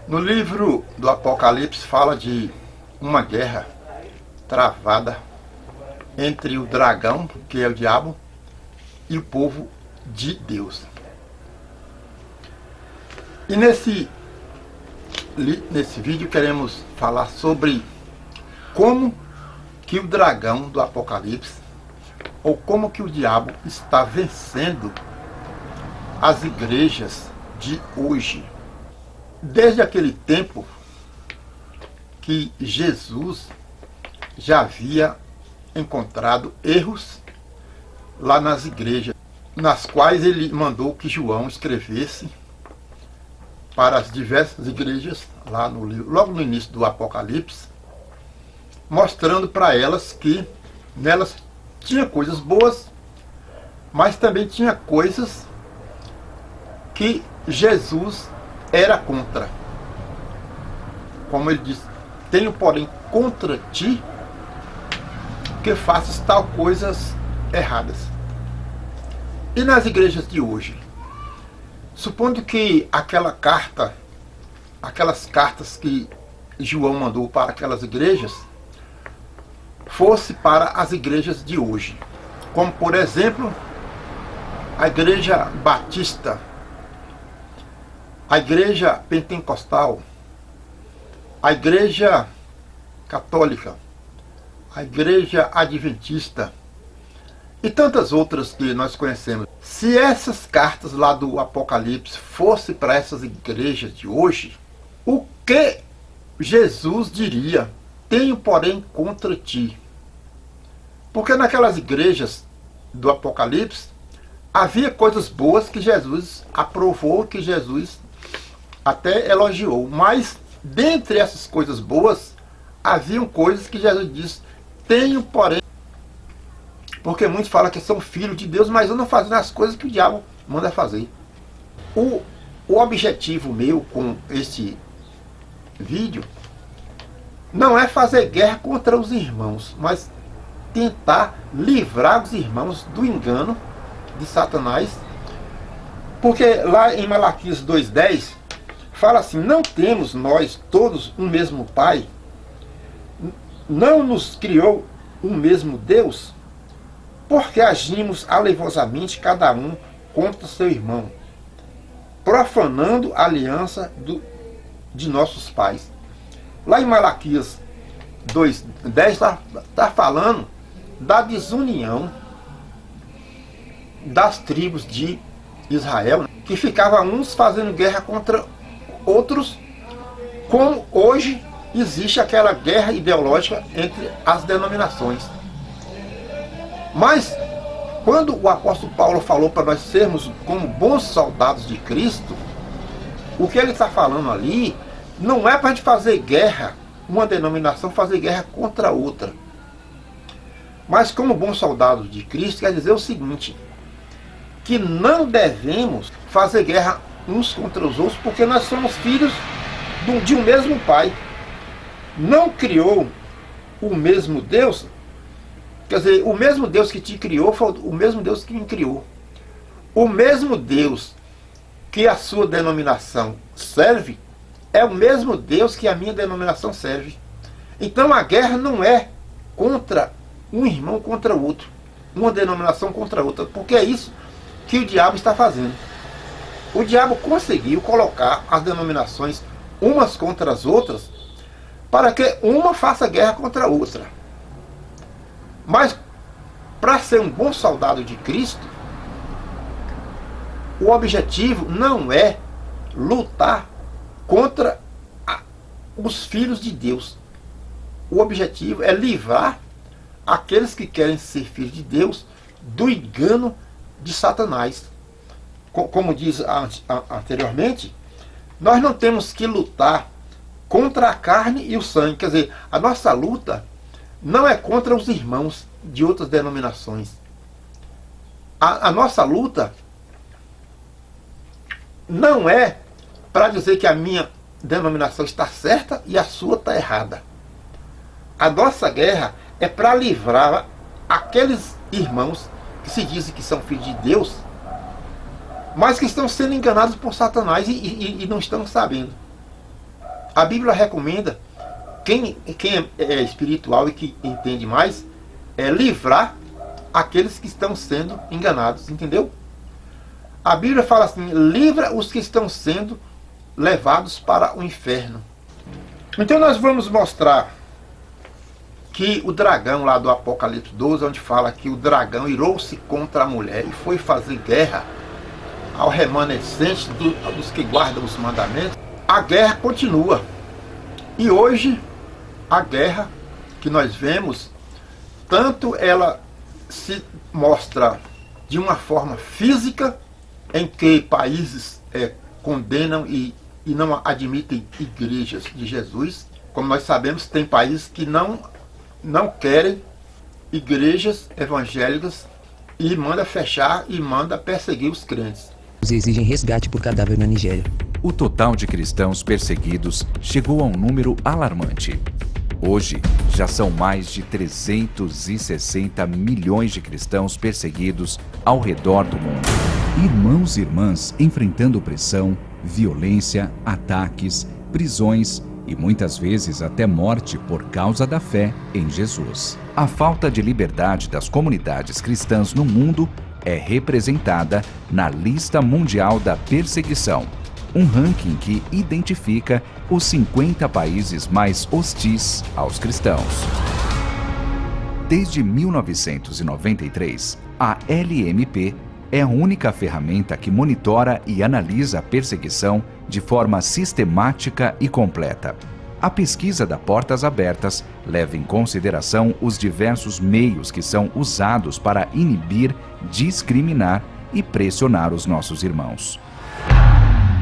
No livro do Apocalipse fala de uma guerra travada entre o dragão, que é o diabo, e o povo de Deus. E nesse vídeo queremos falar sobre como que o dragão do Apocalipse, ou como que o diabo está vencendo as igrejas de hoje. Desde aquele tempo que Jesus já havia encontrado erros lá nas igrejas, nas quais ele mandou que João escrevesse para as diversas igrejas, lá no livro, logo no início do Apocalipse, mostrando para elas que nelas tinha coisas boas, mas também tinha coisas que Jesus era contra. Como ele disse: tenho porém contra ti que faças tal coisas erradas. E nas igrejas de hoje, supondo que aquelas cartas que João mandou para aquelas igrejas fosse para as igrejas de hoje, como por exemplo a igreja batista, a igreja pentecostal, a igreja católica, a igreja adventista e tantas outras que nós conhecemos. Se essas cartas lá do Apocalipse fossem para essas igrejas de hoje, o que Jesus diria? Tenho porém contra ti. Porque naquelas igrejas do Apocalipse havia coisas boas que Jesus aprovou, que Jesus até elogiou, mas dentre essas coisas boas haviam coisas que Jesus disse: tenho porém. Porque muitos falam que são filhos de Deus, mas não fazem as coisas que o diabo manda fazer. O objetivo meu com este vídeo não é fazer guerra contra os irmãos, mas tentar livrar os irmãos do engano de Satanás. Porque lá em Malaquias 2,10 fala assim: não temos nós todos um mesmo Pai? Não nos criou um mesmo Deus? Porque agimos alevosamente cada um contra seu irmão, profanando a aliança de nossos pais. Lá em Malaquias 2,10 está falando da desunião das tribos de Israel, que ficavam uns fazendo guerra contra outros, como hoje existe aquela guerra ideológica entre as denominações. Mas quando o apóstolo Paulo falou para nós sermos como bons soldados de Cristo, o que ele está falando ali não é para a gente fazer guerra, uma denominação fazer guerra contra outra. Mas como bons soldados de Cristo quer dizer o seguinte: que não devemos fazer guerra uns contra os outros, porque nós somos filhos de um mesmo Pai. Não criou o mesmo Deus? Quer dizer, o mesmo Deus que te criou foi o mesmo Deus que me criou. O mesmo Deus que a sua denominação serve é o mesmo Deus que a minha denominação serve. Então a guerra não é contra um irmão contra o outro, uma denominação contra a outra, porque é isso que o diabo está fazendo. O diabo conseguiu colocar as denominações umas contra as outras para que uma faça guerra contra a outra. Mas para ser um bom soldado de Cristo, o objetivo não é lutar contra os filhos de Deus. O objetivo é livrar aqueles que querem ser filhos de Deus do engano de Satanás. Como diz anteriormente, nós não temos que lutar contra a carne e o sangue. Quer dizer, a nossa luta não é contra os irmãos de outras denominações. A nossa luta não é para dizer que a minha denominação está certa e a sua está errada. A nossa guerra é para livrar aqueles irmãos que se dizem que são filhos de Deus, mas que estão sendo enganados por Satanás e não estão sabendo. A Bíblia recomenda, quem é espiritual e que entende mais, é livrar aqueles que estão sendo enganados, entendeu? A Bíblia fala assim, livra os que estão sendo levados para o inferno. Então nós vamos mostrar que o dragão lá do Apocalipse 12, onde fala que o dragão irou-se contra a mulher e foi fazer guerra ao remanescente dos que guardam os mandamentos, a guerra continua. E hoje, a guerra que nós vemos, tanto ela se mostra de uma forma física, em que países condenam e não admitem igrejas de Jesus. Como nós sabemos, tem países que não querem igrejas evangélicas e manda fechar e manda perseguir os crentes. Exigem resgate por cadáver na Nigéria. O total de cristãos perseguidos chegou a um número alarmante. Hoje, já são mais de 360 milhões de cristãos perseguidos ao redor do mundo. Irmãos e irmãs enfrentando opressão, violência, ataques, prisões e muitas vezes até morte por causa da fé em Jesus. A falta de liberdade das comunidades cristãs no mundo é representada na Lista Mundial da Perseguição, um ranking que identifica os 50 países mais hostis aos cristãos. Desde 1993, a LMP é a única ferramenta que monitora e analisa a perseguição de forma sistemática e completa. A pesquisa da Portas Abertas leva em consideração os diversos meios que são usados para inibir, discriminar e pressionar os nossos irmãos.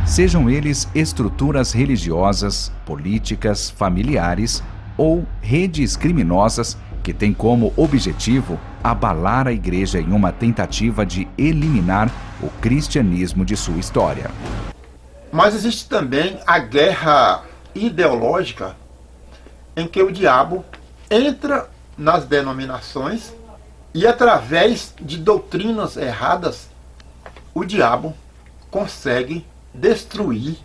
Sejam eles estruturas religiosas, políticas, familiares ou redes criminosas que têm como objetivo abalar a igreja em uma tentativa de eliminar o cristianismo de sua história. Mas existe também a guerra ideológica em que o diabo entra nas denominações e através de doutrinas erradas o diabo consegue destruir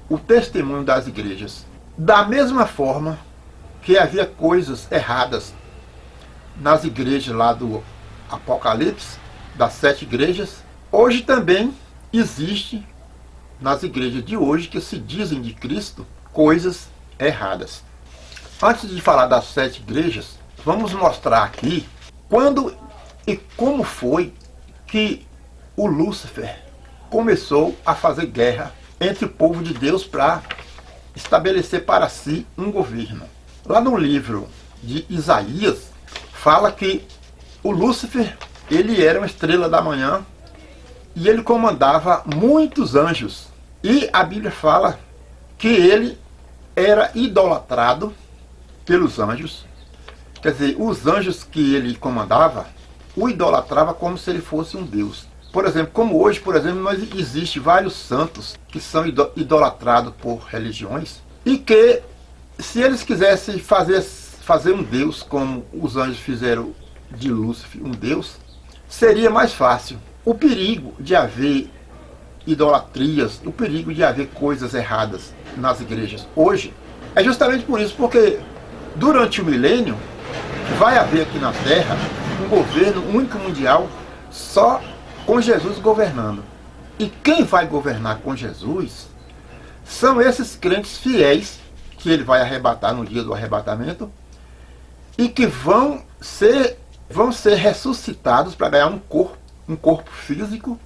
o testemunho das igrejas. Da mesma forma que havia coisas erradas nas igrejas lá do Apocalipse, das 7 igrejas, hoje também existe nas igrejas de hoje que se dizem de Cristo coisas erradas. Antes de falar das 7 igrejas, vamos mostrar aqui quando e como foi que o Lúcifer começou a fazer guerra entre o povo de Deus para estabelecer para si um governo. Lá no livro de Isaías, fala que o Lúcifer, ele era uma estrela da manhã e ele comandava muitos anjos. E a Bíblia fala que ele era idolatrado pelos anjos. Quer dizer, os anjos que ele comandava o idolatrava como se ele fosse um deus. Por exemplo, como hoje, nós existe vários santos que são idolatrados por religiões e que, se eles quisessem fazer um deus como os anjos fizeram de Lúcifer um deus, seria mais fácil. O perigo de haver idolatrias, o perigo de haver coisas erradas nas igrejas hoje é justamente por isso, porque durante o milênio vai haver aqui na Terra um governo único mundial só com Jesus governando. E quem vai governar com Jesus são esses crentes fiéis que ele vai arrebatar no dia do arrebatamento e que vão ser ressuscitados para ganhar um corpo físico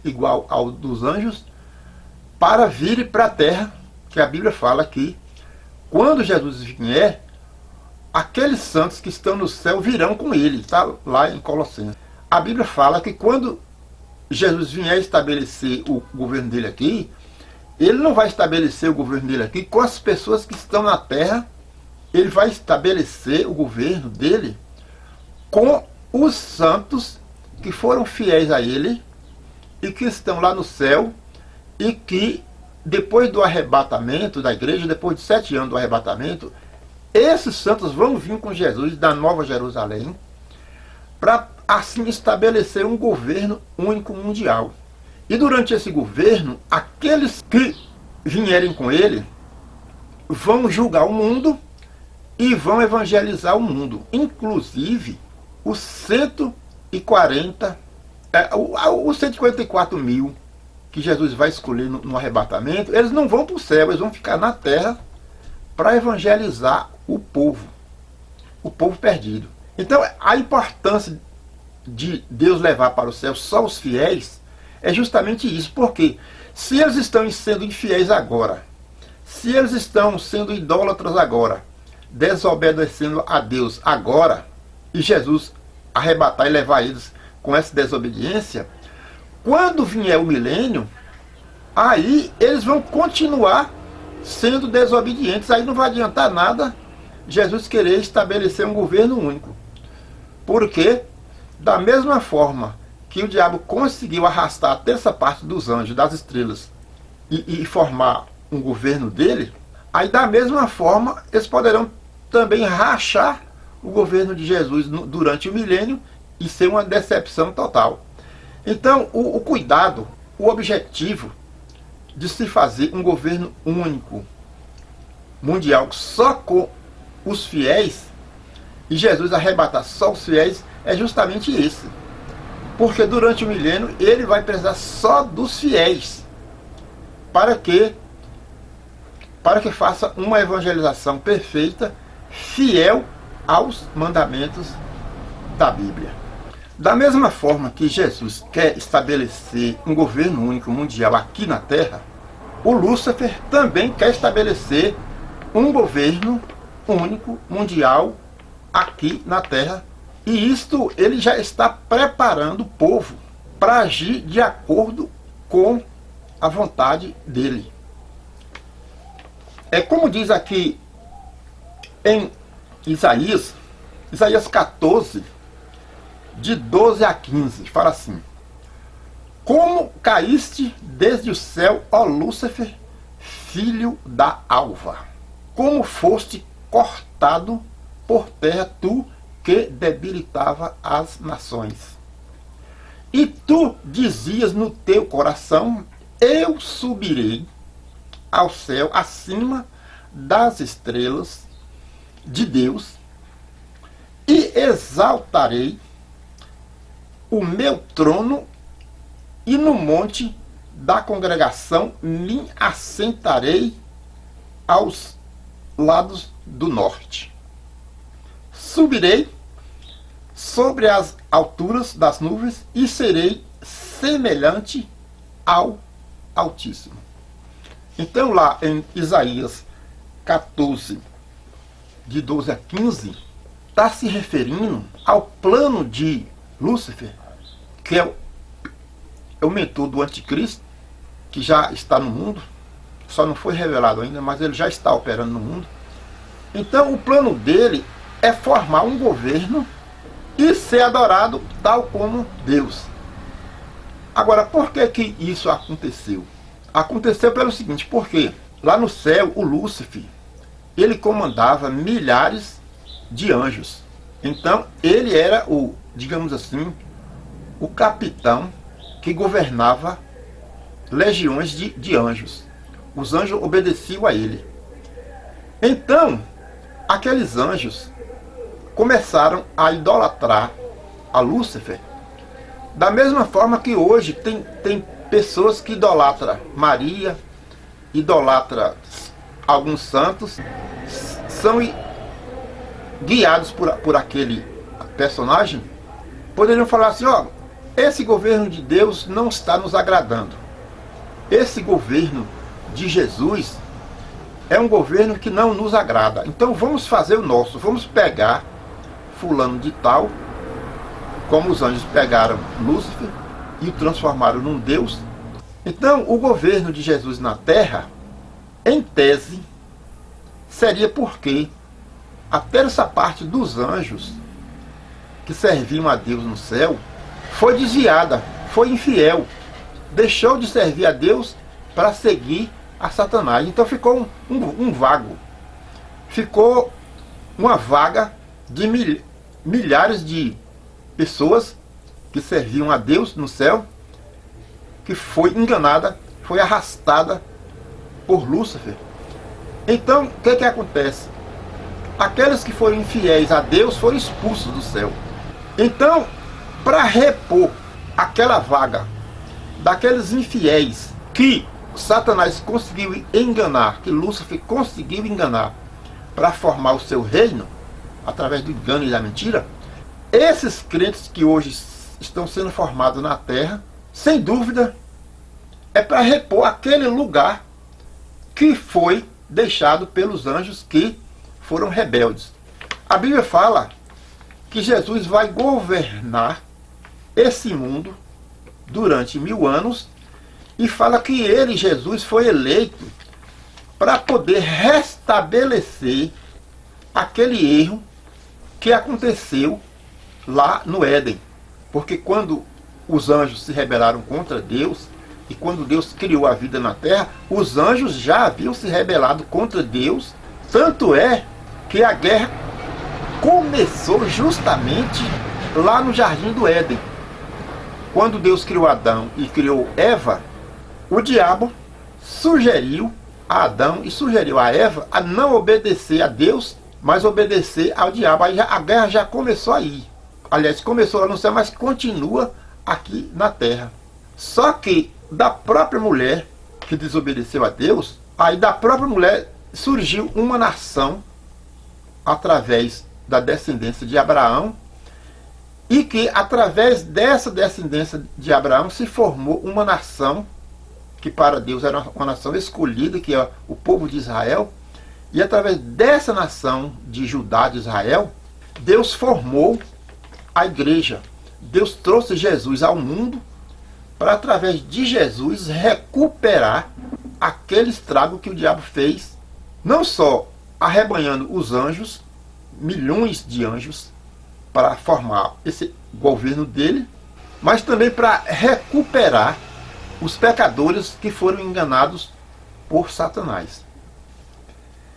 igual ao dos anjos, para vir para a terra, que a Bíblia fala que quando Jesus vier, aqueles santos que estão no céu virão com ele, está lá em Colossenses. A Bíblia fala que quando Jesus vier estabelecer o governo dele aqui, ele não vai estabelecer o governo dele aqui com as pessoas que estão na terra, ele vai estabelecer o governo dele com os santos que foram fiéis a ele e que estão lá no céu e que depois do arrebatamento da igreja, depois de 7 anos do arrebatamento, esses santos vão vir com Jesus da Nova Jerusalém para assim estabelecer um governo único mundial. E durante esse governo, aqueles que vierem com ele, vão julgar o mundo e vão evangelizar o mundo. Inclusive, os 144 mil que Jesus vai escolher no arrebatamento, eles não vão para o céu, eles vão ficar na terra para evangelizar o povo perdido. Então, a importância de Deus levar para o céu só os fiéis é justamente isso, porque se eles estão sendo infiéis agora, se eles estão sendo idólatras agora, desobedecendo a Deus agora, e Jesus arrebatar e levar eles com essa desobediência, quando vier o milênio, aí eles vão continuar sendo desobedientes. Aí não vai adiantar nada Jesus querer estabelecer um governo único. Porque, da mesma forma que o diabo conseguiu arrastar a terça parte dos anjos, das estrelas, e formar um governo dele, aí da mesma forma eles poderão também rachar o governo de Jesus durante o milênio e ser uma decepção total. Então, o cuidado, o objetivo de se fazer um governo único, mundial, só com os fiéis, e Jesus arrebatar só os fiéis, é justamente esse. Porque durante o milênio ele vai precisar só dos fiéis, para que faça uma evangelização perfeita, fiel aos mandamentos da Bíblia. Da mesma forma que Jesus quer estabelecer um governo único mundial aqui na Terra, o Lúcifer também quer estabelecer um governo único mundial aqui na Terra. E isto ele já está preparando o povo para agir de acordo com a vontade dele. É como diz aqui em Isaías 14, de 12 a 15, fala assim: como caíste desde o céu, ó Lúcifer, filho da alva, como foste cortado por terra, tu que debilitava as nações. E tu dizias no teu coração: eu subirei ao céu acima das estrelas de Deus e exaltarei o meu trono, e no monte da congregação me assentarei aos lados do norte. Subirei sobre as alturas das nuvens e serei semelhante ao Altíssimo. Então lá em Isaías 14, de 12 a 15, está se referindo ao plano de Lúcifer, que é o mentor do anticristo, que já está no mundo, só não foi revelado ainda, mas ele já está operando no mundo. Então o plano dele é formar um governo e ser adorado tal como Deus. Agora, por que isso aconteceu? Aconteceu pelo seguinte: porque lá no céu o Lúcifer, ele comandava milhares de anjos. Então ele era o, digamos assim, o capitão que governava legiões de anjos. Os anjos obedeciam a ele. Então, aqueles anjos começaram a idolatrar a Lúcifer, da mesma forma que hoje tem pessoas que idolatram Maria, idolatram alguns santos, são guiados por aquele personagem. Poderiam falar assim: ó, esse governo de Deus não está nos agradando. Esse governo de Jesus é um governo que não nos agrada. Então vamos fazer o nosso. Vamos pegar fulano de tal, como os anjos pegaram Lúcifer e o transformaram num Deus. Então o governo de Jesus na terra, em tese, seria porque a terça parte dos anjos que serviam a Deus no céu foi desviada, foi infiel, deixou de servir a Deus para seguir a Satanás. Então ficou um vago, ficou uma vaga de milhares de pessoas que serviam a Deus no céu, que foi enganada, foi arrastada por Lúcifer Então, o que acontece? Aqueles que foram infiéis a Deus foram expulsos do céu. Então, para repor aquela vaga daqueles infiéis que Satanás conseguiu enganar, que Lúcifer conseguiu enganar para formar o seu reino, através do engano e da mentira, esses crentes que hoje estão sendo formados na terra, sem dúvida, é para repor aquele lugar que foi deixado pelos anjos que foram rebeldes. A Bíblia fala que Jesus vai governar esse mundo durante 1000 anos e fala que ele, Jesus, foi eleito para poder restabelecer aquele erro que aconteceu lá no Éden. Porque quando os anjos se rebelaram contra Deus, e quando Deus criou a vida na terra, os anjos já haviam se rebelado contra Deus. Tanto é que a guerra começou justamente lá no Jardim do Éden. Quando Deus criou Adão e criou Eva, o diabo sugeriu a Adão e sugeriu a Eva a não obedecer a Deus, mas obedecer ao diabo. Aí a guerra já começou aí. Aliás, começou lá no céu, mas continua aqui na terra. Só que da própria mulher que desobedeceu a Deus, aí da própria mulher surgiu uma nação através da descendência de Abraão, e que através dessa descendência de Abraão se formou uma nação que para Deus era uma nação escolhida, que é o povo de Israel. E através dessa nação de Judá, de Israel, Deus formou a igreja. Deus trouxe Jesus ao mundo para, através de Jesus, recuperar aquele estrago que o diabo fez, não só arrebanhando os anjos, milhões de anjos, para formar esse governo dele, mas também para recuperar os pecadores que foram enganados por Satanás.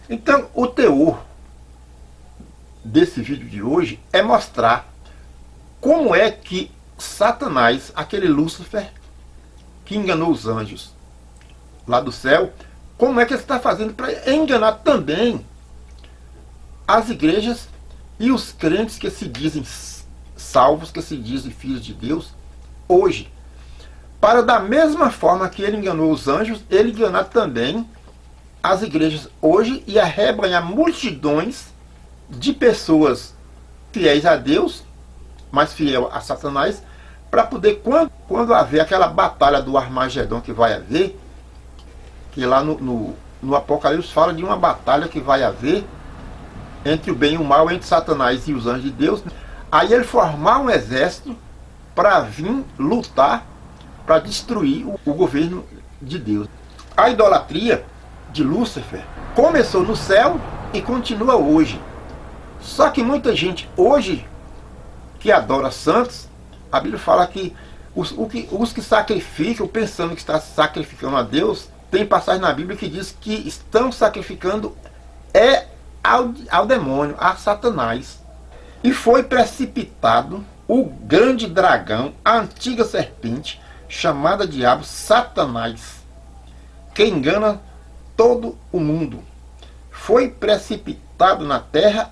Então, o teor desse vídeo de hoje é mostrar como é que Satanás, aquele Lúcifer que enganou os anjos lá do céu, como é que ele está fazendo para enganar também as igrejas e os crentes que se dizem salvos, que se dizem filhos de Deus hoje. Para, da mesma forma que ele enganou os anjos, ele enganar também as igrejas hoje e arrebanhar multidões de pessoas fiéis a Deus, mas fiel a Satanás, para poder, quando haver aquela batalha do Armagedon que vai haver, que lá no Apocalipse fala de uma batalha que vai haver entre o bem e o mal, entre Satanás e os anjos de Deus, aí ele formar um exército para vir lutar, para destruir o governo de Deus. A idolatria de Lúcifer começou no céu e continua hoje. Só que muita gente hoje que adora santos, a Bíblia fala que os que sacrificam pensando que está sacrificando a Deus, tem passagem na Bíblia que diz que estão sacrificando ao demônio, a Satanás. E foi precipitado o grande dragão, a antiga serpente, chamada Diabo, Satanás, que engana todo o mundo. Foi precipitado na terra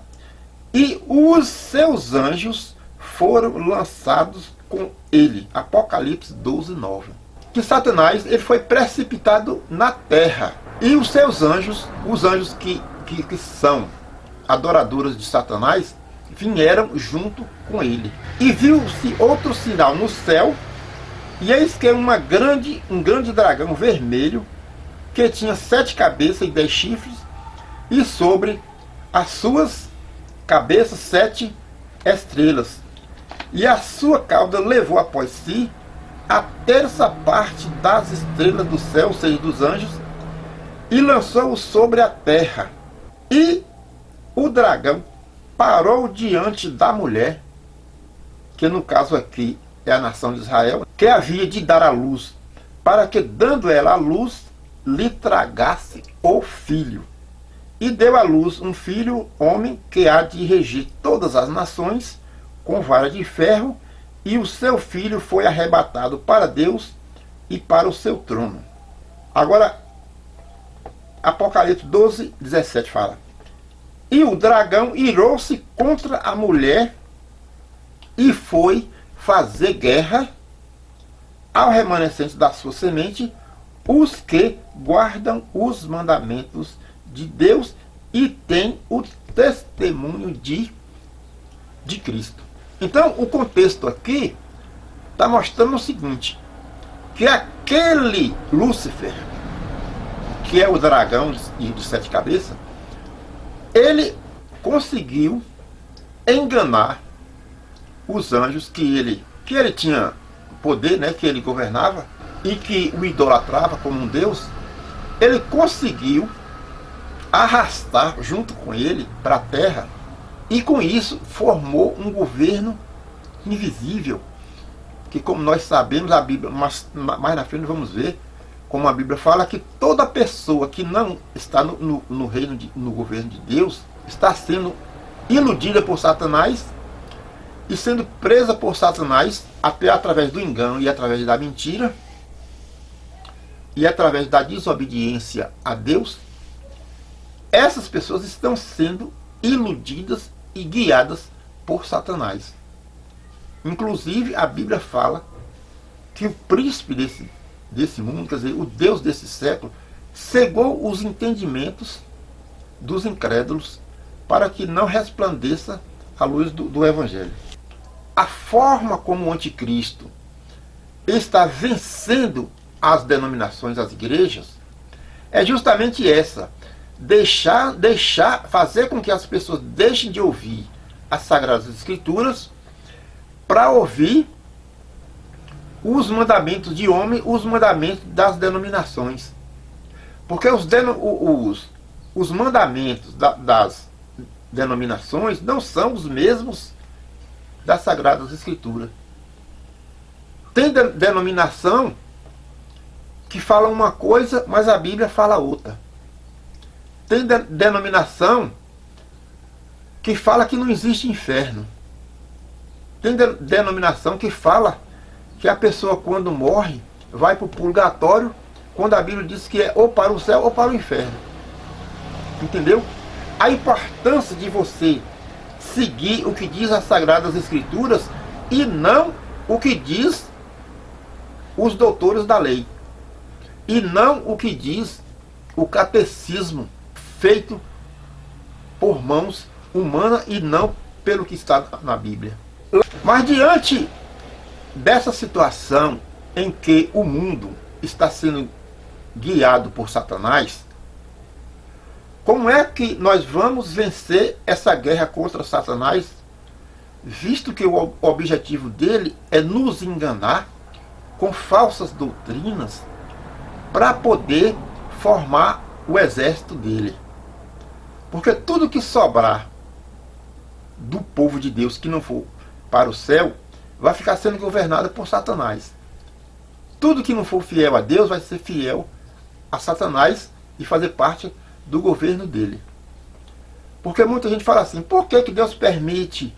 e os seus anjos foram lançados com ele. Apocalipse 12:9. Que Satanás ele foi precipitado na terra. E os seus anjos, os anjos que são adoradores de Satanás, vieram junto com ele. E viu-se outro sinal no céu, e eis que um grande dragão vermelho, que tinha 7 cabeças e 10 chifres, e sobre as suas cabeças 7 estrelas. E a sua cauda levou após si a 1/3 parte das estrelas do céu, ou seja, dos anjos, e lançou-o sobre a terra. E o dragão parou diante da mulher, que no caso aqui é a nação de Israel, que havia de dar à luz, para que, dando ela a luz, lhe tragasse o filho. E deu à luz um filho, homem, que há de regir todas as nações com vara de ferro, e o seu filho foi arrebatado para Deus e para o seu trono. Agora, Apocalipse 12, 17 fala: e o dragão irou-se contra a mulher e foi fazer guerra ao remanescente da sua semente, os que guardam os mandamentos de Deus e têm o testemunho de Cristo. Então, o contexto aqui está mostrando o seguinte, que aquele Lúcifer, que é o dragão de 7 cabeças, ele conseguiu enganar os anjos que ele tinha poder, né, que ele governava e que o idolatrava como um deus. Ele conseguiu arrastar junto com ele para a terra e com isso formou um governo invisível, que, como nós sabemos, a Bíblia, mais na frente vamos ver, como a Bíblia fala, que toda pessoa que não está no reino, no governo de Deus, está sendo iludida por Satanás e sendo presa por Satanás até através do engano e através da mentira e através da desobediência a Deus. Essas pessoas estão sendo iludidas e guiadas por Satanás. Inclusive, a Bíblia fala que o príncipe desse mundo, quer dizer, o Deus desse século, cegou os entendimentos dos incrédulos para que não resplandeça a luz do Evangelho. A forma como o anticristo está vencendo as denominações, as igrejas, é justamente essa: fazer com que as pessoas deixem de ouvir as Sagradas Escrituras para ouvir os mandamentos de homem, os mandamentos das denominações. Porque os mandamentos das denominações não são os mesmos das Sagradas Escrituras. Tem denominação que fala uma coisa, mas a Bíblia fala outra. Tem denominação que fala que não existe inferno. Tem denominação que fala que a pessoa, quando morre, vai para o purgatório, quando a Bíblia diz que é ou para o céu ou para o inferno. Entendeu? A importância de você seguir o que diz as Sagradas Escrituras e não o que diz os doutores da lei. E não o que diz o catecismo feito por mãos humanas e não pelo que está na Bíblia. Mas diante dessa situação em que o mundo está sendo guiado por Satanás, como é que nós vamos vencer essa guerra contra Satanás, visto que o objetivo dele é nos enganar com falsas doutrinas para poder formar o exército dele? Porque tudo que sobrar do povo de Deus que não for para o céu vai ficar sendo governado por Satanás. Tudo que não for fiel a Deus vai ser fiel a Satanás e fazer parte do governo dele. Porque muita gente fala assim: por que Deus permite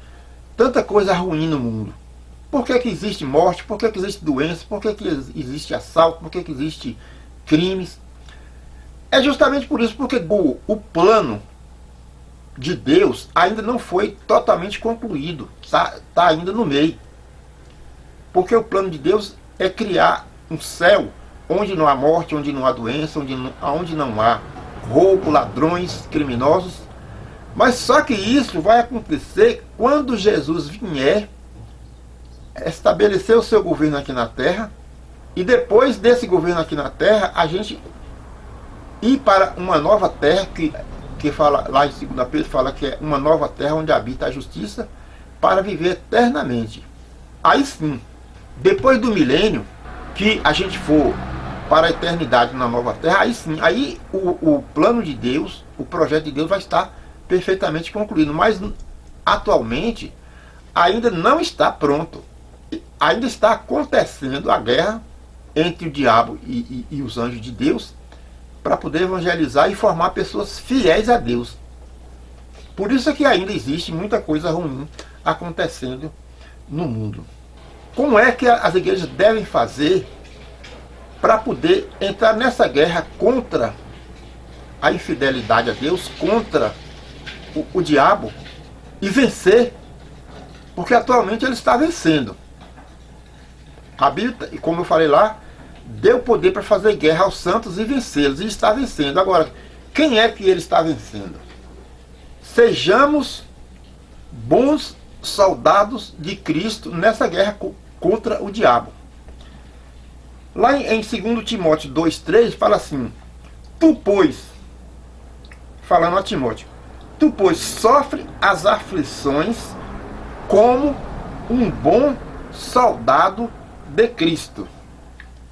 tanta coisa ruim no mundo? Por que existe morte? Por que existe doença? Por que existe assalto? Por que existe crimes? É justamente por isso, porque o plano de Deus ainda não foi totalmente concluído, está ainda no meio. Porque o plano de Deus é criar um céu onde não há morte, onde não há doença, onde não há roubo, ladrões, criminosos. Mas só que isso vai acontecer quando Jesus vier estabelecer o seu governo aqui na terra, e depois desse governo aqui na terra a gente ir para uma nova terra, que fala lá em 2 Pedro, fala que é uma nova terra onde habita a justiça, para viver eternamente. Aí sim, depois do milênio, que a gente for para a eternidade na nova terra, aí sim, aí o plano de Deus, o projeto de Deus vai estar perfeitamente concluído. Mas atualmente ainda não está pronto. Ainda está acontecendo a guerra entre o diabo e os anjos de Deus, para poder evangelizar e formar pessoas fiéis a Deus. Por isso é que ainda existe muita coisa ruim acontecendo no mundo. Como é que as igrejas devem fazer para poder entrar nessa guerra contra a infidelidade a Deus contra o diabo e vencer, porque atualmente ele está vencendo. A Bíblia, e como eu falei lá, deu poder para fazer guerra aos santos e vencê-los, e está vencendo. Agora, quem é que ele está vencendo? Sejamos bons soldados de Cristo nessa guerra contra o diabo. Lá em 2 Timóteo 2,3 fala assim: tu, pois, falando a Timóteo, tu, pois, sofre as aflições como um bom soldado de Cristo.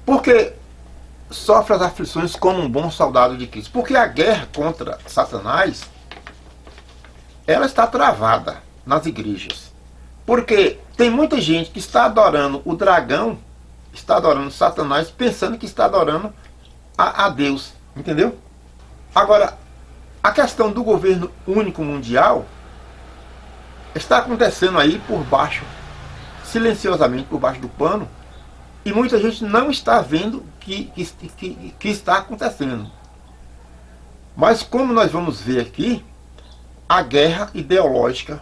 Por que sofre as aflições como um bom soldado de Cristo? Porque a guerra contra Satanás, ela está travada nas igrejas. Porque tem muita gente que está adorando o dragão, está adorando Satanás, pensando que está adorando a Deus. Entendeu? Agora, a questão do governo único mundial está acontecendo aí por baixo, silenciosamente por baixo do pano, e muita gente não está vendo que está acontecendo. Mas como nós vamos ver aqui, a guerra ideológica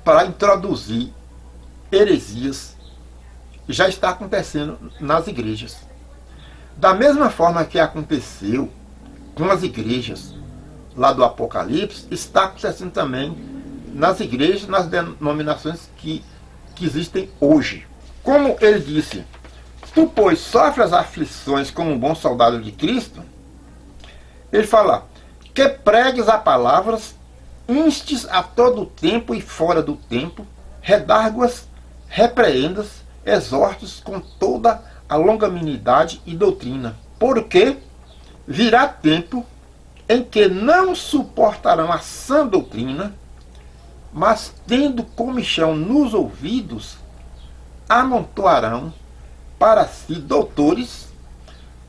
para introduzir heresias já está acontecendo nas igrejas. Da mesma forma que aconteceu com as igrejas lá do Apocalipse, está acontecendo também nas igrejas, nas denominações que existem hoje. Como ele disse, tu, pois, sofre as aflições como um bom soldado de Cristo, ele fala, que pregues a palavras, instes a todo o tempo e fora do tempo, redarguas, repreendas, exortes com toda a longanimidade e doutrina, porque virá tempo em que não suportarão a sã doutrina, mas tendo comichão nos ouvidos, amontoarão para si doutores,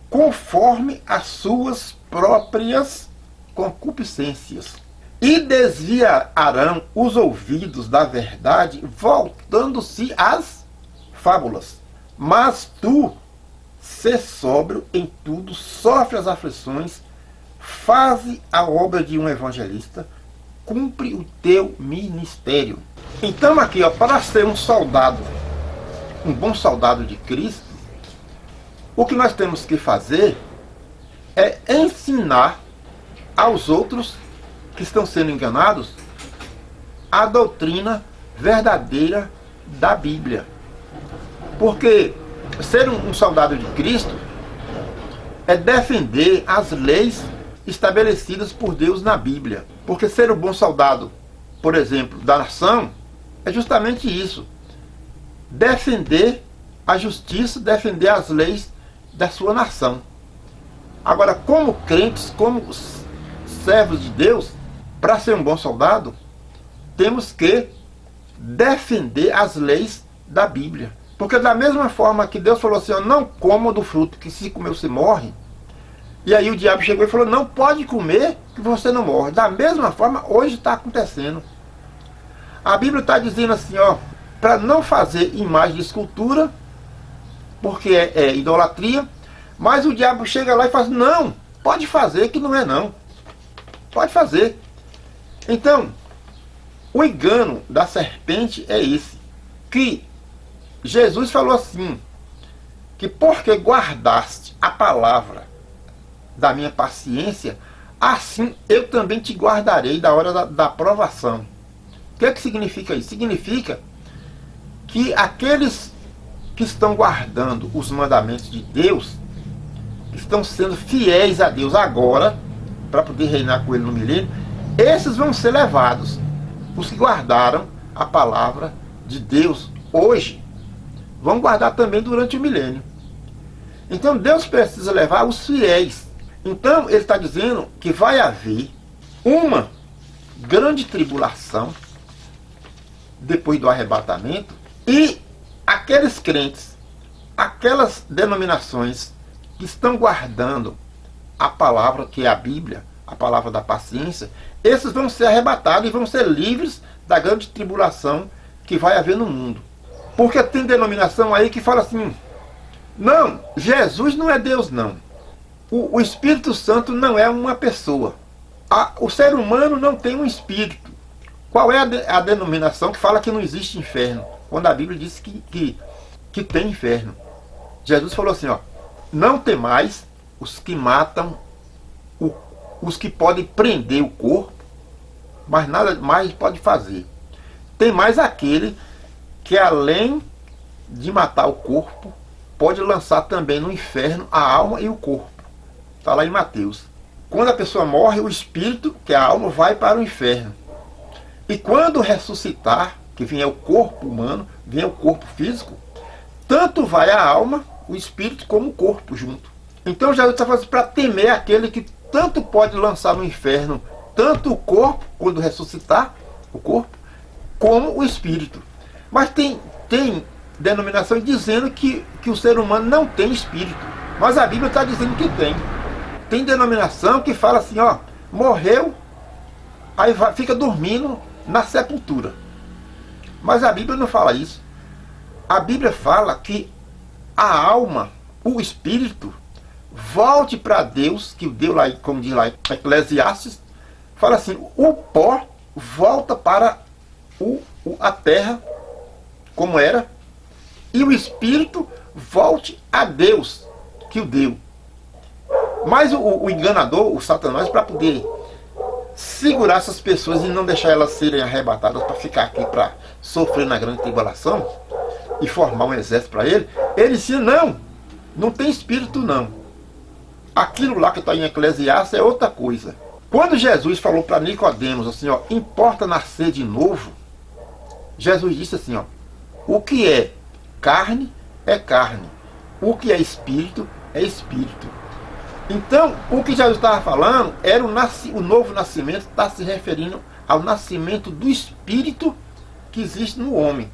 conforme as suas próprias concupiscências, e desviarão os ouvidos da verdade, voltando-se às fábulas. Mas tu, sê sóbrio em tudo, sofre as aflições, faze a obra de um evangelista, cumpre o teu ministério. Então aqui, para ser um soldado, um bom soldado de Cristo, o que nós temos que fazer é ensinar aos outros que estão sendo enganados a doutrina verdadeira da Bíblia. Porque ser um soldado de Cristo é defender as leis estabelecidas por Deus na Bíblia. Porque ser um bom soldado, por exemplo, da nação, é justamente isso. Defender a justiça, defender as leis da sua nação. Agora, como crentes, como servos de Deus, para ser um bom soldado, temos que defender as leis da Bíblia. Porque da mesma forma que Deus falou assim, não coma do fruto, que se comer você morre, e aí o diabo chegou e falou, não pode comer, que você não morre. Da mesma forma, hoje está acontecendo. A Bíblia está dizendo assim, para não fazer imagem de escultura, porque é idolatria, mas o diabo chega lá e fala, não, pode fazer, que não é não. Pode fazer. Então, o engano da serpente é esse, que Jesus falou assim, que porque guardaste a palavra da minha paciência, assim eu também te guardarei da hora da provação. O que significa isso? Significa que aqueles que estão guardando os mandamentos de Deus, que estão sendo fiéis a Deus agora, para poder reinar com ele no milênio, esses vão ser levados. Os que guardaram a palavra de Deus hoje, vão guardar também durante o milênio. Então Deus precisa levar os fiéis. Então ele está dizendo que vai haver uma grande tribulação depois do arrebatamento, e aqueles crentes, aquelas denominações que estão guardando a palavra que é a Bíblia, a palavra da paciência, esses vão ser arrebatados e vão ser livres da grande tribulação que vai haver no mundo. Porque tem denominação aí que fala assim, não, Jesus não é Deus não. O Espírito Santo não é uma pessoa. O ser humano não tem um espírito. Qual é a denominação que fala que não existe inferno? Quando a Bíblia diz que tem inferno. Jesus falou assim, ó, não temais os que matam, os que podem prender o corpo, mas nada mais pode fazer. Tem mais aquele que, além de matar o corpo, pode lançar também no inferno a alma e o corpo. Está lá em Mateus. Quando a pessoa morre, o espírito, que é a alma, vai para o inferno. E quando ressuscitar, que vier o corpo humano, vier o corpo físico, tanto vai a alma, o espírito, como o corpo junto. Então Jesus está falando para temer aquele que tanto pode lançar no inferno, tanto o corpo, quando ressuscitar o corpo, como o espírito. Mas tem denominações dizendo que o ser humano não tem espírito. Mas a Bíblia está dizendo que tem. Tem denominação que fala assim, ó, morreu, aí fica dormindo na sepultura. Mas a Bíblia não fala isso. A Bíblia fala que a alma, o espírito, volte para Deus, que deu lá, como diz lá Eclesiastes, fala assim, o pó volta para a terra, como era, e o espírito volte a Deus, que o deu. Mas o enganador, o Satanás, para poder segurar essas pessoas e não deixar elas serem arrebatadas para ficar aqui, para sofrer na grande tribulação e formar um exército para ele disse, não tem espírito não. Aquilo lá que está em Eclesiastes é outra coisa. Quando Jesus falou para Nicodemos assim, ó, importa nascer de novo, Jesus disse assim, ó, o que é carne é carne, o que é espírito é espírito. Então, o que Jesus estava falando era o novo nascimento, está se referindo ao nascimento do espírito que existe no homem.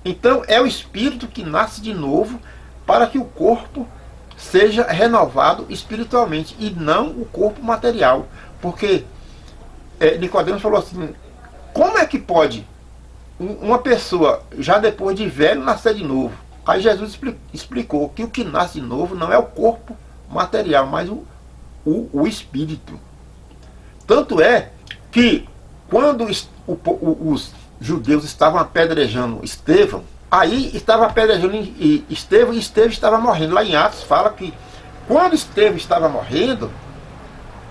Então, é o espírito que nasce de novo para que o corpo seja renovado espiritualmente e não o corpo material. Porque Nicodemos falou assim, como é que pode uma pessoa, já depois de velho, nascer de novo? Aí Jesus explicou que o que nasce de novo não é o corpo material, mas o espírito. Tanto é que quando os judeus estavam apedrejando Estevão, aí estava apedrejando Estevão, e Estevão estava morrendo. Lá em Atos fala que quando Estevão estava morrendo,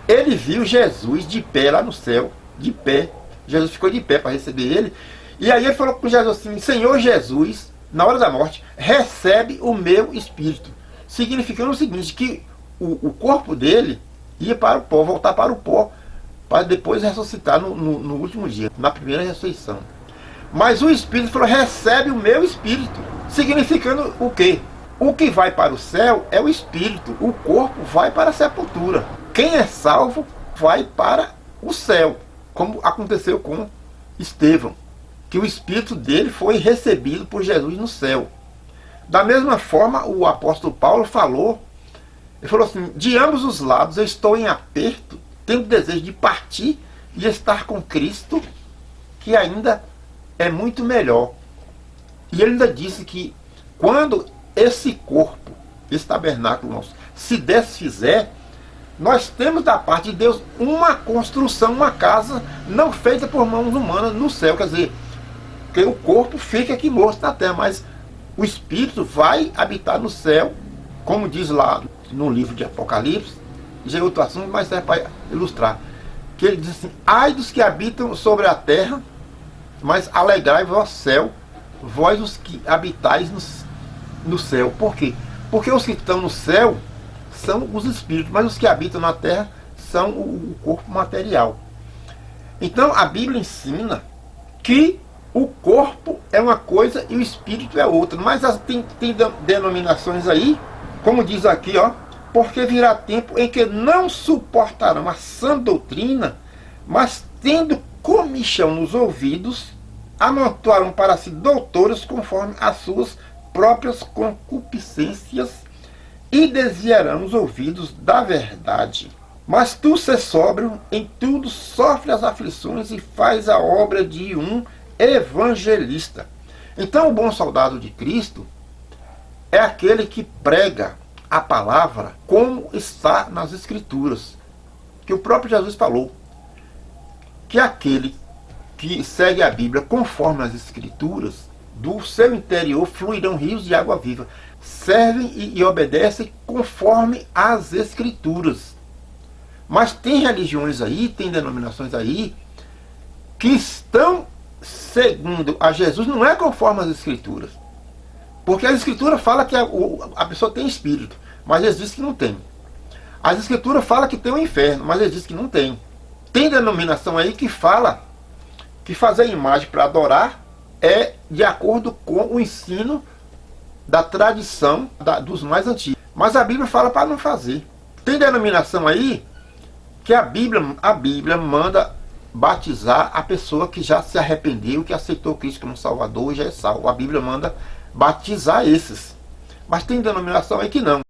ele viu Jesus de pé lá no céu, de pé. Jesus ficou de pé para receber ele. E aí ele falou com Jesus assim, Senhor Jesus, na hora da morte, recebe o meu espírito. Significando o seguinte, que o corpo dele ia para o pó, voltar para o pó, para depois ressuscitar no último dia, na primeira ressurreição. Mas o Espírito falou, recebe o meu espírito. Significando o quê? O que vai para o céu é o espírito, o corpo vai para a sepultura. Quem é salvo vai para o céu, como aconteceu com Estevão, que o espírito dele foi recebido por Jesus no céu. Da mesma forma, o apóstolo Paulo falou, ele falou assim, de ambos os lados eu estou em aperto, tenho desejo de partir e estar com Cristo, que ainda é muito melhor. E ele ainda disse que quando esse corpo, esse tabernáculo nosso, se desfizer, nós temos da parte de Deus uma construção, uma casa não feita por mãos humanas no céu. Quer dizer, que o corpo fica aqui morto na terra, mas o espírito vai habitar no céu, como diz lá no livro de Apocalipse. Já é outro assunto, mas serve para ilustrar. Que ele diz assim, ai dos que habitam sobre a terra, mas alegrai-vos ao céu, vós os que habitais no céu. Por quê? Porque os que estão no céu são os espíritos, mas os que habitam na terra são o corpo material. Então a Bíblia ensina que o corpo é uma coisa e o espírito é outra. Mas tem denominações aí, como diz aqui, ó, porque virá tempo em que não suportarão a sã doutrina, mas tendo comichão nos ouvidos, amontoarão para si doutores conforme as suas próprias concupiscências e desviarão os ouvidos da verdade. Mas tu, se sóbrio, em tudo sofre as aflições e faz a obra de um evangelista. Então o bom soldado de Cristo é aquele que prega a palavra como está nas Escrituras. Que o próprio Jesus falou que aquele que segue a Bíblia conforme as Escrituras, do seu interior fluirão rios de água viva. Servem e obedecem conforme as Escrituras. Mas tem religiões aí, tem denominações aí, que estão segundo a Jesus, não é conforme as Escrituras. Porque a Escritura fala que a pessoa tem espírito, mas Jesus diz que não tem. As Escrituras falam que tem um inferno, mas Jesus diz que não tem. Tem denominação aí que fala que fazer imagem para adorar é de acordo com o ensino da tradição dos mais antigos. Mas a Bíblia fala para não fazer. Tem denominação aí que a Bíblia manda batizar a pessoa que já se arrependeu, que aceitou Cristo como Salvador e já é salvo. A Bíblia manda batizar esses. Mas tem denominação aí que não.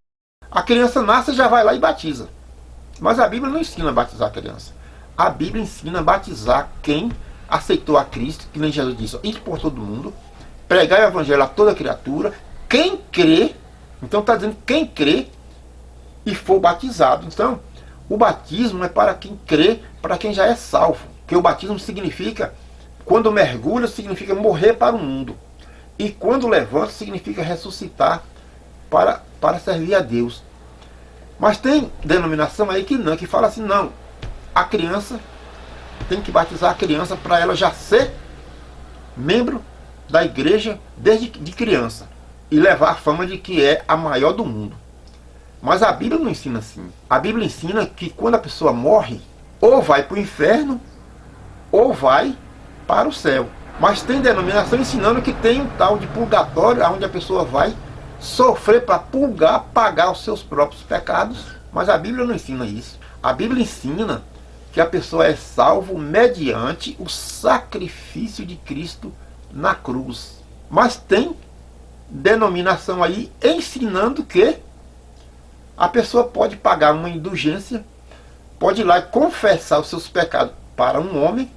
A criança nasce e já vai lá e batiza. Mas a Bíblia não ensina a batizar a criança. A Bíblia ensina a batizar quem aceitou a Cristo, que nem Jesus disse, ide por todo mundo, pregar o evangelho a toda criatura, quem crê, então está dizendo quem crê e for batizado. Então, o batismo é para quem crê, para quem já é salvo. Porque o batismo significa, quando mergulha, significa morrer para o mundo. E quando levanta, significa ressuscitar para servir a Deus. Mas tem denominação aí que não, que fala assim, não, a criança tem que batizar a criança para ela já ser membro da igreja desde de criança e levar a fama de que é a maior do mundo. Mas a Bíblia não ensina assim. A Bíblia ensina que quando a pessoa morre, ou vai para o inferno, ou vai para o céu. Mas tem denominação ensinando que tem um tal de purgatório, onde a pessoa vai sofrer para purgar, pagar os seus próprios pecados. Mas a Bíblia não ensina isso. A Bíblia ensina que a pessoa é salvo mediante o sacrifício de Cristo na cruz. Mas tem denominação aí ensinando que a pessoa pode pagar uma indulgência, pode ir lá e confessar os seus pecados para um homem,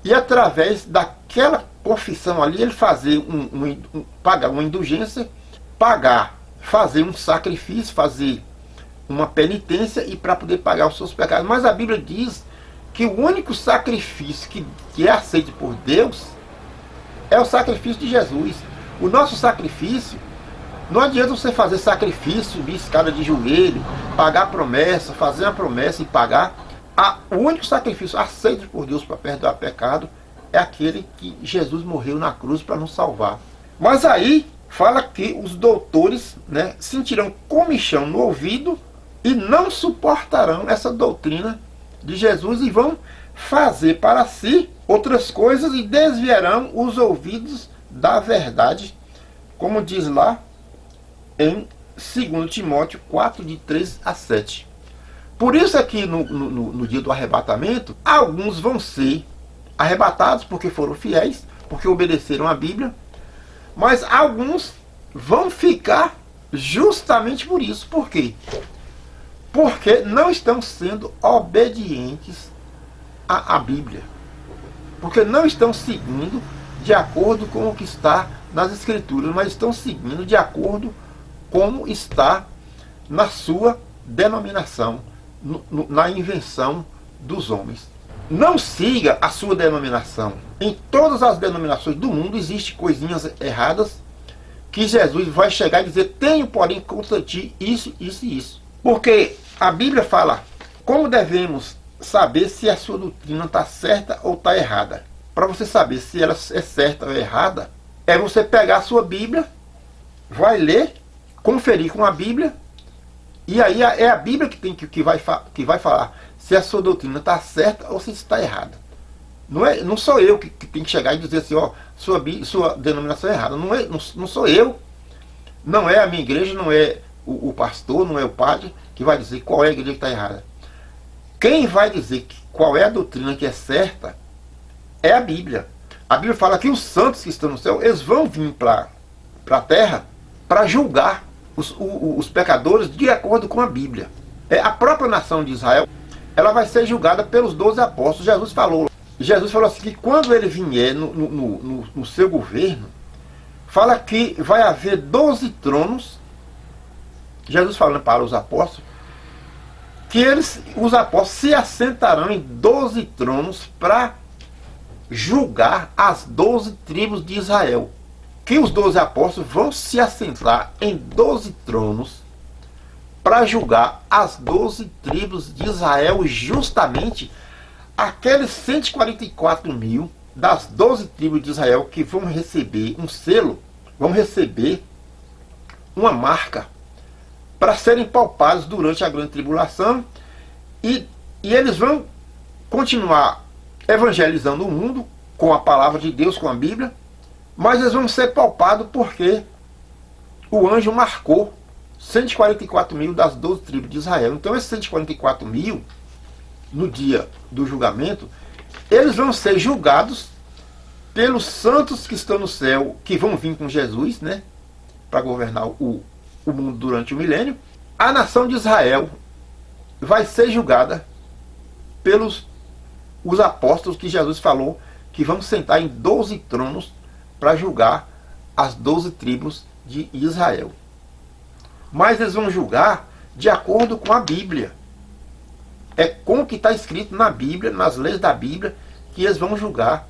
e através daquela confissão ali, ele fazer pagar uma indulgência, fazer um sacrifício, fazer uma penitência e para poder pagar os seus pecados. Mas a Bíblia diz que o único sacrifício que é aceito por Deus é o sacrifício de Jesus. O nosso sacrifício, não adianta você fazer sacrifício, subir escada de joelho, pagar promessa, fazer uma promessa e pagar. O único sacrifício aceito por Deus para perdoar pecado é aquele que Jesus morreu na cruz para nos salvar. Mas aí fala que os doutores, né, sentirão comichão no ouvido e não suportarão essa doutrina de Jesus e vão fazer para si outras coisas e desviarão os ouvidos da verdade, como diz lá em 2 Timóteo 4, de 3 a 7. Por isso é que no dia do arrebatamento, alguns vão ser arrebatados porque foram fiéis, porque obedeceram a Bíblia, mas alguns vão ficar justamente por isso. Por quê? Porque não estão sendo obedientes à Bíblia. Porque não estão seguindo de acordo com o que está nas Escrituras, mas estão seguindo de acordo como está na sua denominação, na invenção dos homens. Não siga a sua denominação. Em todas as denominações do mundo existem coisinhas erradas que Jesus vai chegar e dizer: tenho, porém, contra ti isso, isso e isso. Porque a Bíblia fala como devemos saber se a sua doutrina está certa ou está errada. Para você saber se ela é certa ou errada, é você pegar a sua Bíblia, vai ler, conferir com a Bíblia, e aí é a Bíblia que vai falar se a sua doutrina está certa ou se está errada. Não sou eu que tenho que chegar e dizer assim, ó, sua denominação é errada. Não sou eu, não é a minha igreja, não é o pastor, não é o padre que vai dizer qual é a igreja que está errada. Quem vai dizer qual é a doutrina que é certa é a Bíblia. A Bíblia fala que os santos que estão no céu, eles vão vir para a terra para julgar os pecadores de acordo com a Bíblia. A própria nação de Israel, ela vai ser julgada pelos 12 apóstolos. Jesus falou assim, que quando ele vier no seu governo, fala que vai haver 12 tronos Jesus falando para os apóstolos, que os apóstolos se assentarão em 12 tronos para julgar as 12 tribos de Israel. Que os 12 apóstolos vão se assentar em 12 tronos para julgar as 12 tribos de Israel, justamente aqueles 144 mil das 12 tribos de Israel que vão receber um selo, vão receber uma marca para serem palpados durante a grande tribulação, e eles vão continuar evangelizando o mundo com a palavra de Deus, com a Bíblia, mas eles vão ser palpados porque o anjo marcou 144 mil das 12 tribos de Israel. Então esses 144 mil, no dia do julgamento, eles vão ser julgados pelos santos que estão no céu, que vão vir com Jesus, né, para governar o mundo durante o milênio. A nação de Israel vai ser julgada pelos os apóstolos que Jesus falou que vão sentar em 12 tronos para julgar as 12 tribos de Israel. Mas eles vão julgar de acordo com a Bíblia. É com o que está escrito na Bíblia, nas leis da Bíblia, que eles vão julgar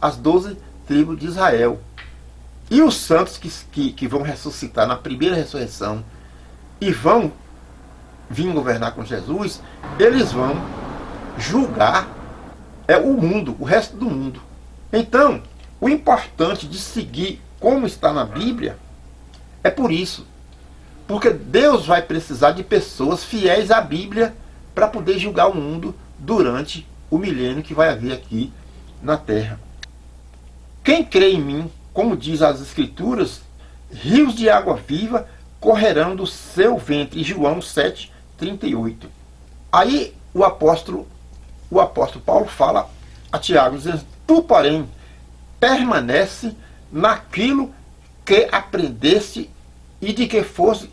as 12 tribos de Israel. E os santos que vão ressuscitar na primeira ressurreição e vão vir governar com Jesus, eles vão julgar o mundo, o resto do mundo. Então, o importante de seguir como está na Bíblia é por isso. Porque Deus vai precisar de pessoas fiéis à Bíblia para poder julgar o mundo durante o milênio que vai haver aqui na Terra. Quem crê em mim, como diz as Escrituras, rios de água viva correrão do seu ventre. João 7,38. Aí o apóstolo Paulo fala a Tiago, dizendo: tu, porém, permanece naquilo que aprendeste e de que fosse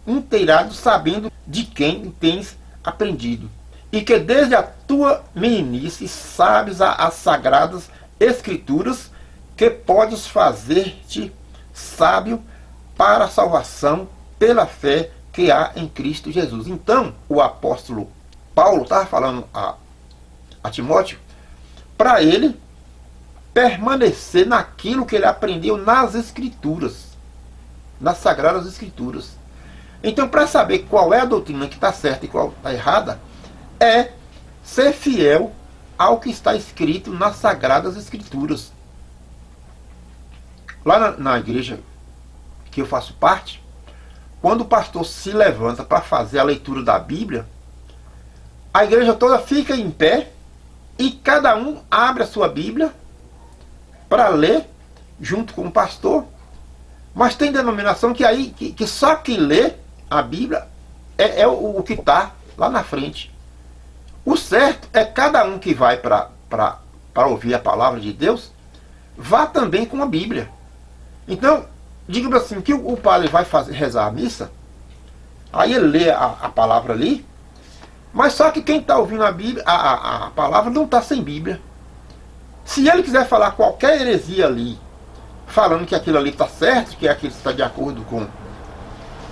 inteirado, sabendo de quem tens aprendido, e que desde a tua meninice sabes as sagradas Escrituras, que podes fazer-te sábio para a salvação pela fé que há em Cristo Jesus. Então, o apóstolo Paulo estava falando a Timóteo para ele permanecer naquilo que ele aprendeu nas Escrituras, nas Sagradas Escrituras. Então, para saber qual é a doutrina que está certa e qual está errada, é ser fiel ao que está escrito nas Sagradas Escrituras. Lá na igreja que eu faço parte, quando o pastor se levanta para fazer a leitura da Bíblia, a igreja toda fica em pé e cada um abre a sua Bíblia para ler junto com o pastor. Mas tem denominação que só quem lê a Bíblia é o que está lá na frente. O certo é cada um que vai para ouvir a palavra de Deus, vá também com a Bíblia. Então, digamos assim, que o padre vai rezar a missa, aí ele lê a palavra ali, mas só que quem está ouvindo a Bíblia, a palavra não está sem Bíblia. Se ele quiser falar qualquer heresia ali, falando que aquilo ali está certo, que aquilo está de acordo com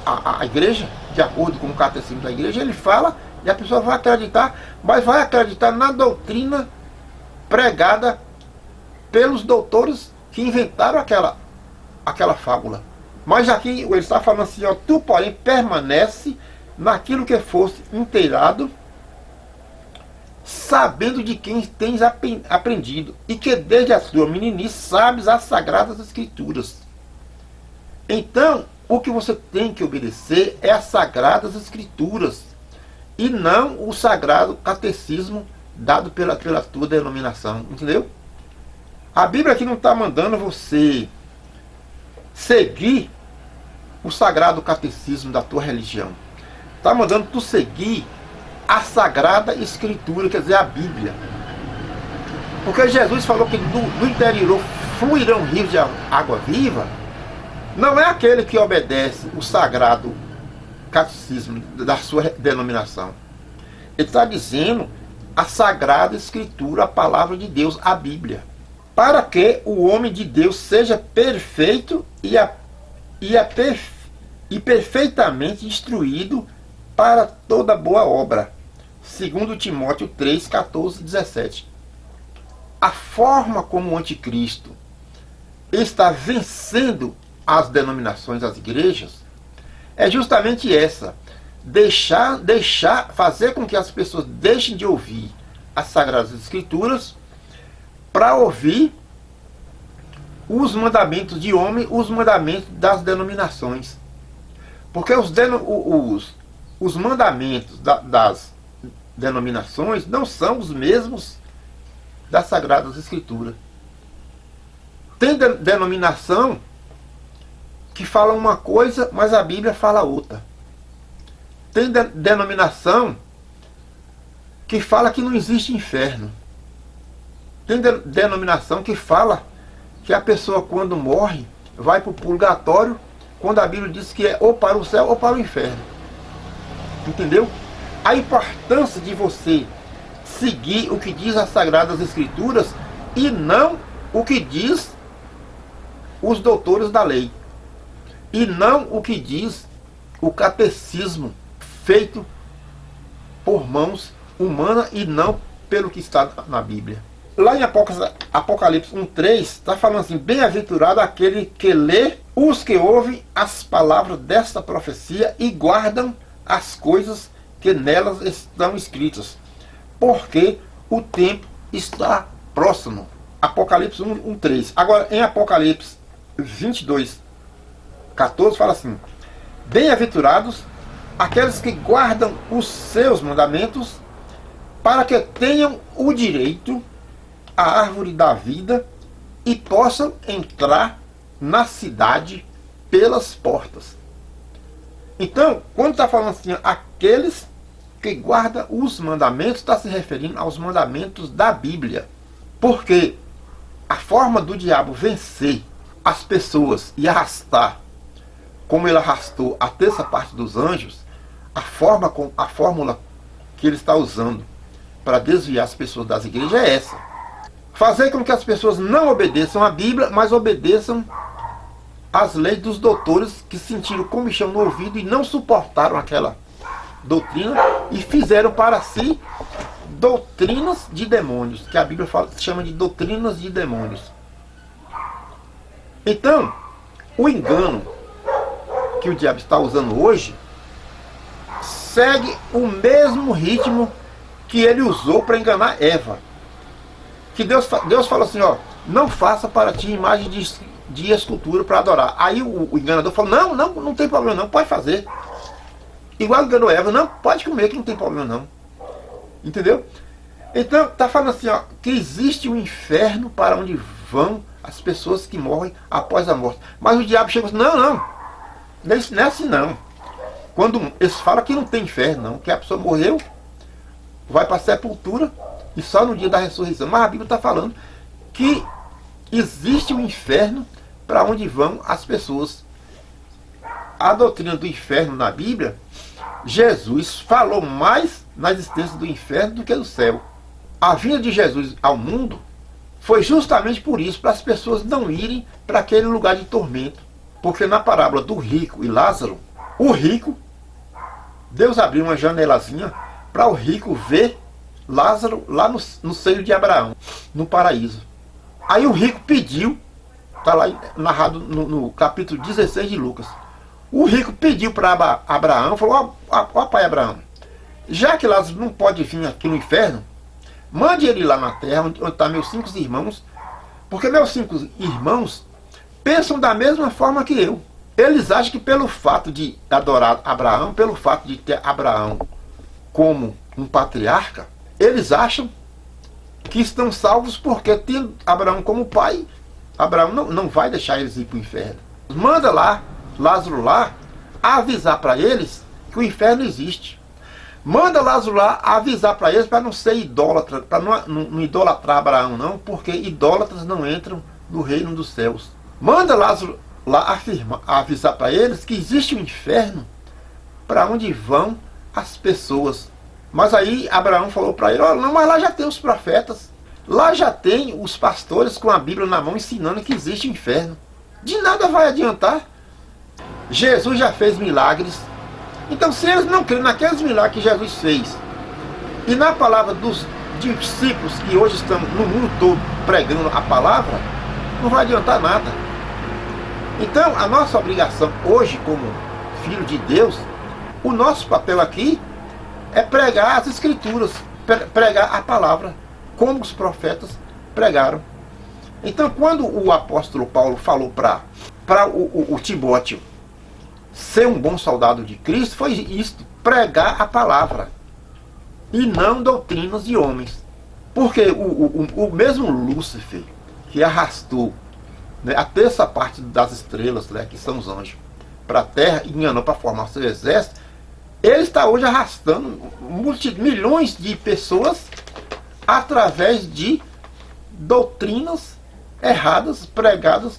a igreja, de acordo com o catecismo da igreja, ele fala e a pessoa vai acreditar, mas vai acreditar na doutrina pregada pelos doutores que inventaram aquela fábula. Mas aqui ele está falando assim, ó: tu, porém, permanece naquilo que fosse inteirado, sabendo de quem tens aprendido, e que desde a tua meninice sabes as Sagradas Escrituras. Então, o que você tem que obedecer é as Sagradas Escrituras, e não o Sagrado Catecismo dado pela tua denominação, entendeu? A Bíblia aqui não está mandando você seguir o Sagrado Catecismo da tua religião. Está mandando tu seguir a Sagrada Escritura, quer dizer, a Bíblia. Porque Jesus falou que do interior fluirão rios de água viva. Não é aquele que obedece o Sagrado Catecismo da sua denominação. Ele está dizendo a Sagrada Escritura, a palavra de Deus, a Bíblia. Para que o homem de Deus seja perfeito e e perfeitamente instruído para toda boa obra. 2 Timóteo 3, 14 e 17. A forma como o anticristo está vencendo as denominações, as igrejas, é justamente essa: fazer com que as pessoas deixem de ouvir as Sagradas Escrituras para ouvir os mandamentos de homem, os mandamentos das denominações. Porque os mandamentos das denominações não são os mesmos das Sagradas Escrituras. Tem denominação que fala uma coisa, mas a Bíblia fala outra. Tem denominação que fala que não existe inferno. Tem denominação que fala que a pessoa, quando morre, vai para o purgatório, quando a Bíblia diz que é ou para o céu ou para o inferno. Entendeu? A importância de você seguir o que diz as Sagradas Escrituras e não o que diz os doutores da lei. E não o que diz o catecismo feito por mãos humanas e não pelo que está na Bíblia. Lá em Apocalipse 1:3 está falando assim: bem-aventurado aquele que lê, os que ouvem as palavras desta profecia e guardam as coisas que nelas estão escritas, porque o tempo está próximo. Apocalipse 1:3. Agora, em Apocalipse 22:14 fala assim: bem-aventurados aqueles que guardam os seus mandamentos, para que tenham o direito à árvore da vida e possam entrar na cidade pelas portas. Então, quando está falando assim, aqueles que guardam os mandamentos, está se referindo aos mandamentos da Bíblia. Porque a forma do diabo vencer as pessoas e arrastar, como ele arrastou a terça parte dos anjos, a fórmula que ele está usando para desviar as pessoas das igrejas é essa: fazer com que as pessoas não obedeçam à Bíblia, mas obedeçam às leis dos doutores que sentiram comichão no ouvido e não suportaram aquela doutrina e fizeram para si doutrinas de demônios, que a Bíblia chama de doutrinas de demônios. Então, o engano que o diabo está usando hoje segue o mesmo ritmo que ele usou para enganar Eva. Que Deus falou assim: ó, não faça para ti imagem de escultura para adorar. Aí o enganador falou: não tem problema não, pode fazer. Igual enganou Eva: não, pode comer que não tem problema não. Entendeu? Então está falando assim, ó, que existe um inferno para onde vão as pessoas que morrem após a morte. Mas o diabo chega assim: não é assim não. Quando eles falam que não tem inferno não, que a pessoa morreu, vai para a sepultura e só no dia da ressurreição. Mas a Bíblia está falando que existe um inferno para onde vão as pessoas. A doutrina do inferno na Bíblia, Jesus falou mais na existência do inferno do que do céu. A vinda de Jesus ao mundo foi justamente por isso, para as pessoas não irem para aquele lugar de tormento. Porque na parábola do rico e Lázaro, o rico, Deus abriu uma janelazinha para o rico ver Lázaro lá no seio de Abraão, no paraíso. Aí o rico pediu, está lá narrado no capítulo 16 de Lucas. O rico pediu para Abraão, falou: ó pai Abraão, já que Lázaro não pode vir aqui no inferno, mande ele lá na terra, onde estão meus 5 irmãos, porque meus 5 irmãos pensam da mesma forma que eu. Eles acham que pelo fato de adorar Abraão, pelo fato de ter Abraão como um patriarca, eles acham que estão salvos porque tendo Abraão como pai, Abraão não vai deixar eles ir para o inferno. Manda lá, Lázaro lá, avisar para eles que o inferno existe. Manda Lázaro lá avisar para eles para não ser idólatra, para não idolatrar Abraão não, porque idólatras não entram no reino dos céus. Manda Lázaro lá avisar para eles que existe um inferno para onde vão as pessoas. Mas aí Abraão falou para ele: oh, não, mas lá já tem os profetas, lá já tem os pastores com a Bíblia na mão ensinando que existe um inferno. De nada vai adiantar. Jesus já fez milagres. Então, se eles não creem naqueles milagres que Jesus fez, e na palavra dos discípulos que hoje estão no mundo todo pregando a palavra, não vai adiantar nada. Então, a nossa obrigação hoje, como filho de Deus, o nosso papel aqui é pregar as Escrituras, pregar a palavra, como os profetas pregaram. Então, quando o apóstolo Paulo falou para o Timóteo ser um bom soldado de Cristo, foi isto: pregar a palavra e não doutrinas de homens. Porque o mesmo Lúcifer, que arrastou, né, a terça parte das estrelas, né, que são os anjos, para a terra e enganou para formar seu exército, ele está hoje arrastando milhões de pessoas através de doutrinas erradas pregadas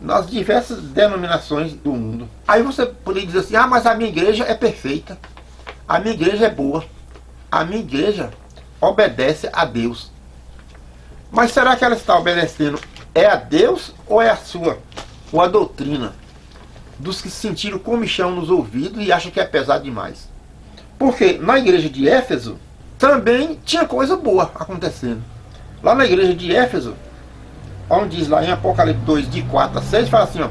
nas diversas denominações do mundo. Aí você poderia dizer assim: ah, mas a minha igreja é perfeita, a minha igreja é boa, a minha igreja obedece a Deus. Mas será que ela está obedecendo a Deus ou é ou a doutrina dos que sentiram comichão nos ouvidos e acham que é pesado demais? Porque na igreja de Éfeso também tinha coisa boa acontecendo. Lá na igreja de Éfeso, onde diz lá em Apocalipse 2, de 4 a 6, fala assim: ó,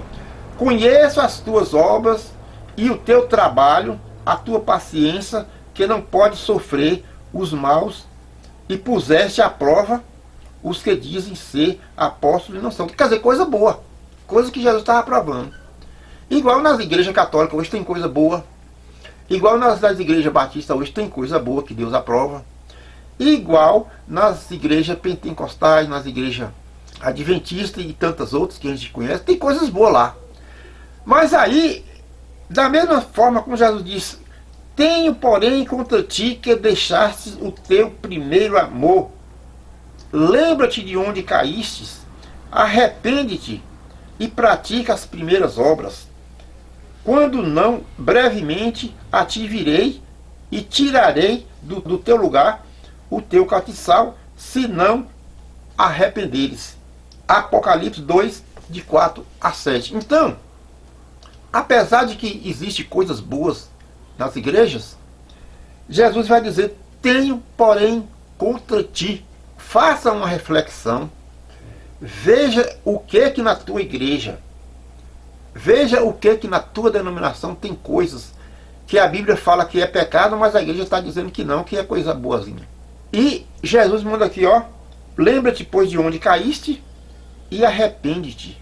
conheço as tuas obras e o teu trabalho, a tua paciência, que não pode sofrer os maus, e puseste à prova os que dizem ser apóstolos e não são. Quer dizer, coisa boa, coisa que Jesus estava provando. Igual nas igrejas católicas hoje tem coisa boa, igual nas igrejas batistas hoje tem coisa boa que Deus aprova, igual nas igrejas pentecostais, nas igrejas adventistas e tantas outras que a gente conhece, tem coisas boas lá. Mas aí, da mesma forma como Jesus disse: tenho, porém, contra ti que deixastes o teu primeiro amor. Lembra-te de onde caístes, arrepende-te e pratica as primeiras obras. Quando não, brevemente a ti virei e tirarei do teu lugar o teu castiçal, se não arrependeres. Apocalipse 2, de 4 a 7. Então, apesar de que existem coisas boas nas igrejas, Jesus vai dizer: tenho, porém, contra ti. Faça uma reflexão, veja o que na tua igreja, veja o que na tua denominação tem coisas que a Bíblia fala que é pecado, mas a igreja está dizendo que não, que é coisa boazinha. E Jesus manda aqui, ó: lembra-te, pois, de onde caíste e arrepende-te.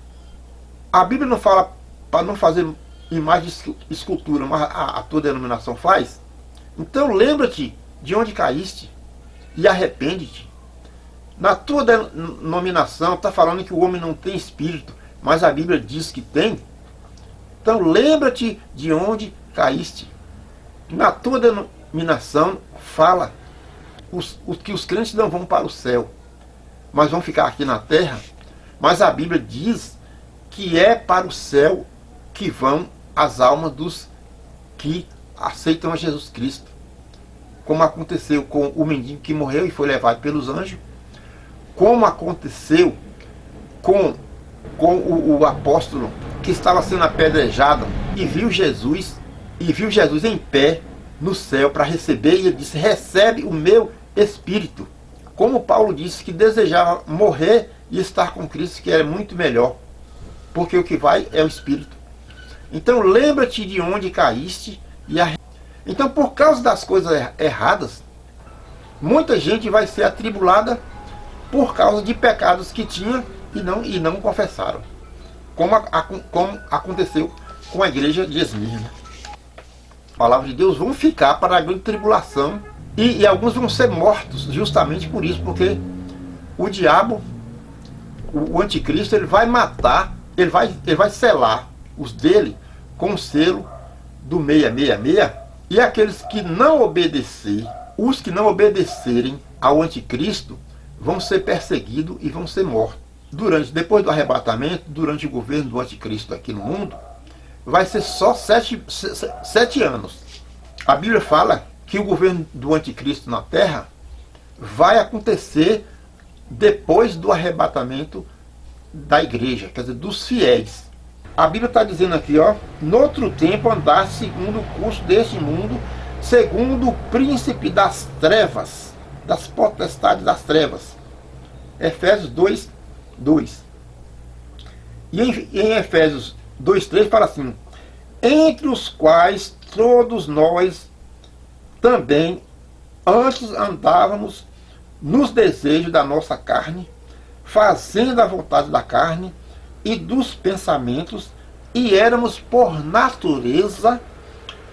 A Bíblia não fala para não fazer imagem de escultura, mas a tua denominação faz. Então lembra-te de onde caíste e arrepende-te. Na tua denominação está falando que o homem não tem espírito, mas a Bíblia diz que tem. Então lembra-te de onde caíste. Na tua denominação fala que os crentes não vão para o céu, mas vão ficar aqui na terra. Mas a Bíblia diz que é para o céu que vão as almas dos que aceitam a Jesus Cristo. Como aconteceu com o mendigo que morreu e foi levado pelos anjos, como aconteceu com o apóstolo que estava sendo apedrejado e viu Jesus em pé no céu para receber, e ele disse: recebe o meu espírito. Como Paulo disse que desejava morrer e estar com Cristo, que era muito melhor, porque o que vai é o espírito. Então lembra-te de onde caíste e Então, por causa das coisas erradas, muita gente vai ser atribulada por causa de pecados que tinha e não confessaram, como aconteceu com a igreja de Esmirna. A palavra de Deus vão ficar para a grande tribulação, e alguns vão ser mortos justamente por isso, porque o diabo, o anticristo, ele vai matar, ele vai selar os dele com o selo do 666, e aqueles que não obedecerem, os que não obedecerem ao anticristo, vão ser perseguidos e vão ser mortos. Depois do arrebatamento, durante o governo do anticristo aqui no mundo, vai ser só 7 anos. A Bíblia fala que o governo do anticristo na terra vai acontecer depois do arrebatamento da igreja, quer dizer, dos fiéis. A Bíblia está dizendo aqui, ó, no outro tempo andaste segundo o curso deste mundo, segundo o príncipe das trevas, das potestades das trevas. Efésios 2, 2. E em Efésios 2, 3 fala assim: entre os quais todos nós também antes andávamos nos desejos da nossa carne, fazendo a vontade da carne e dos pensamentos, e éramos por natureza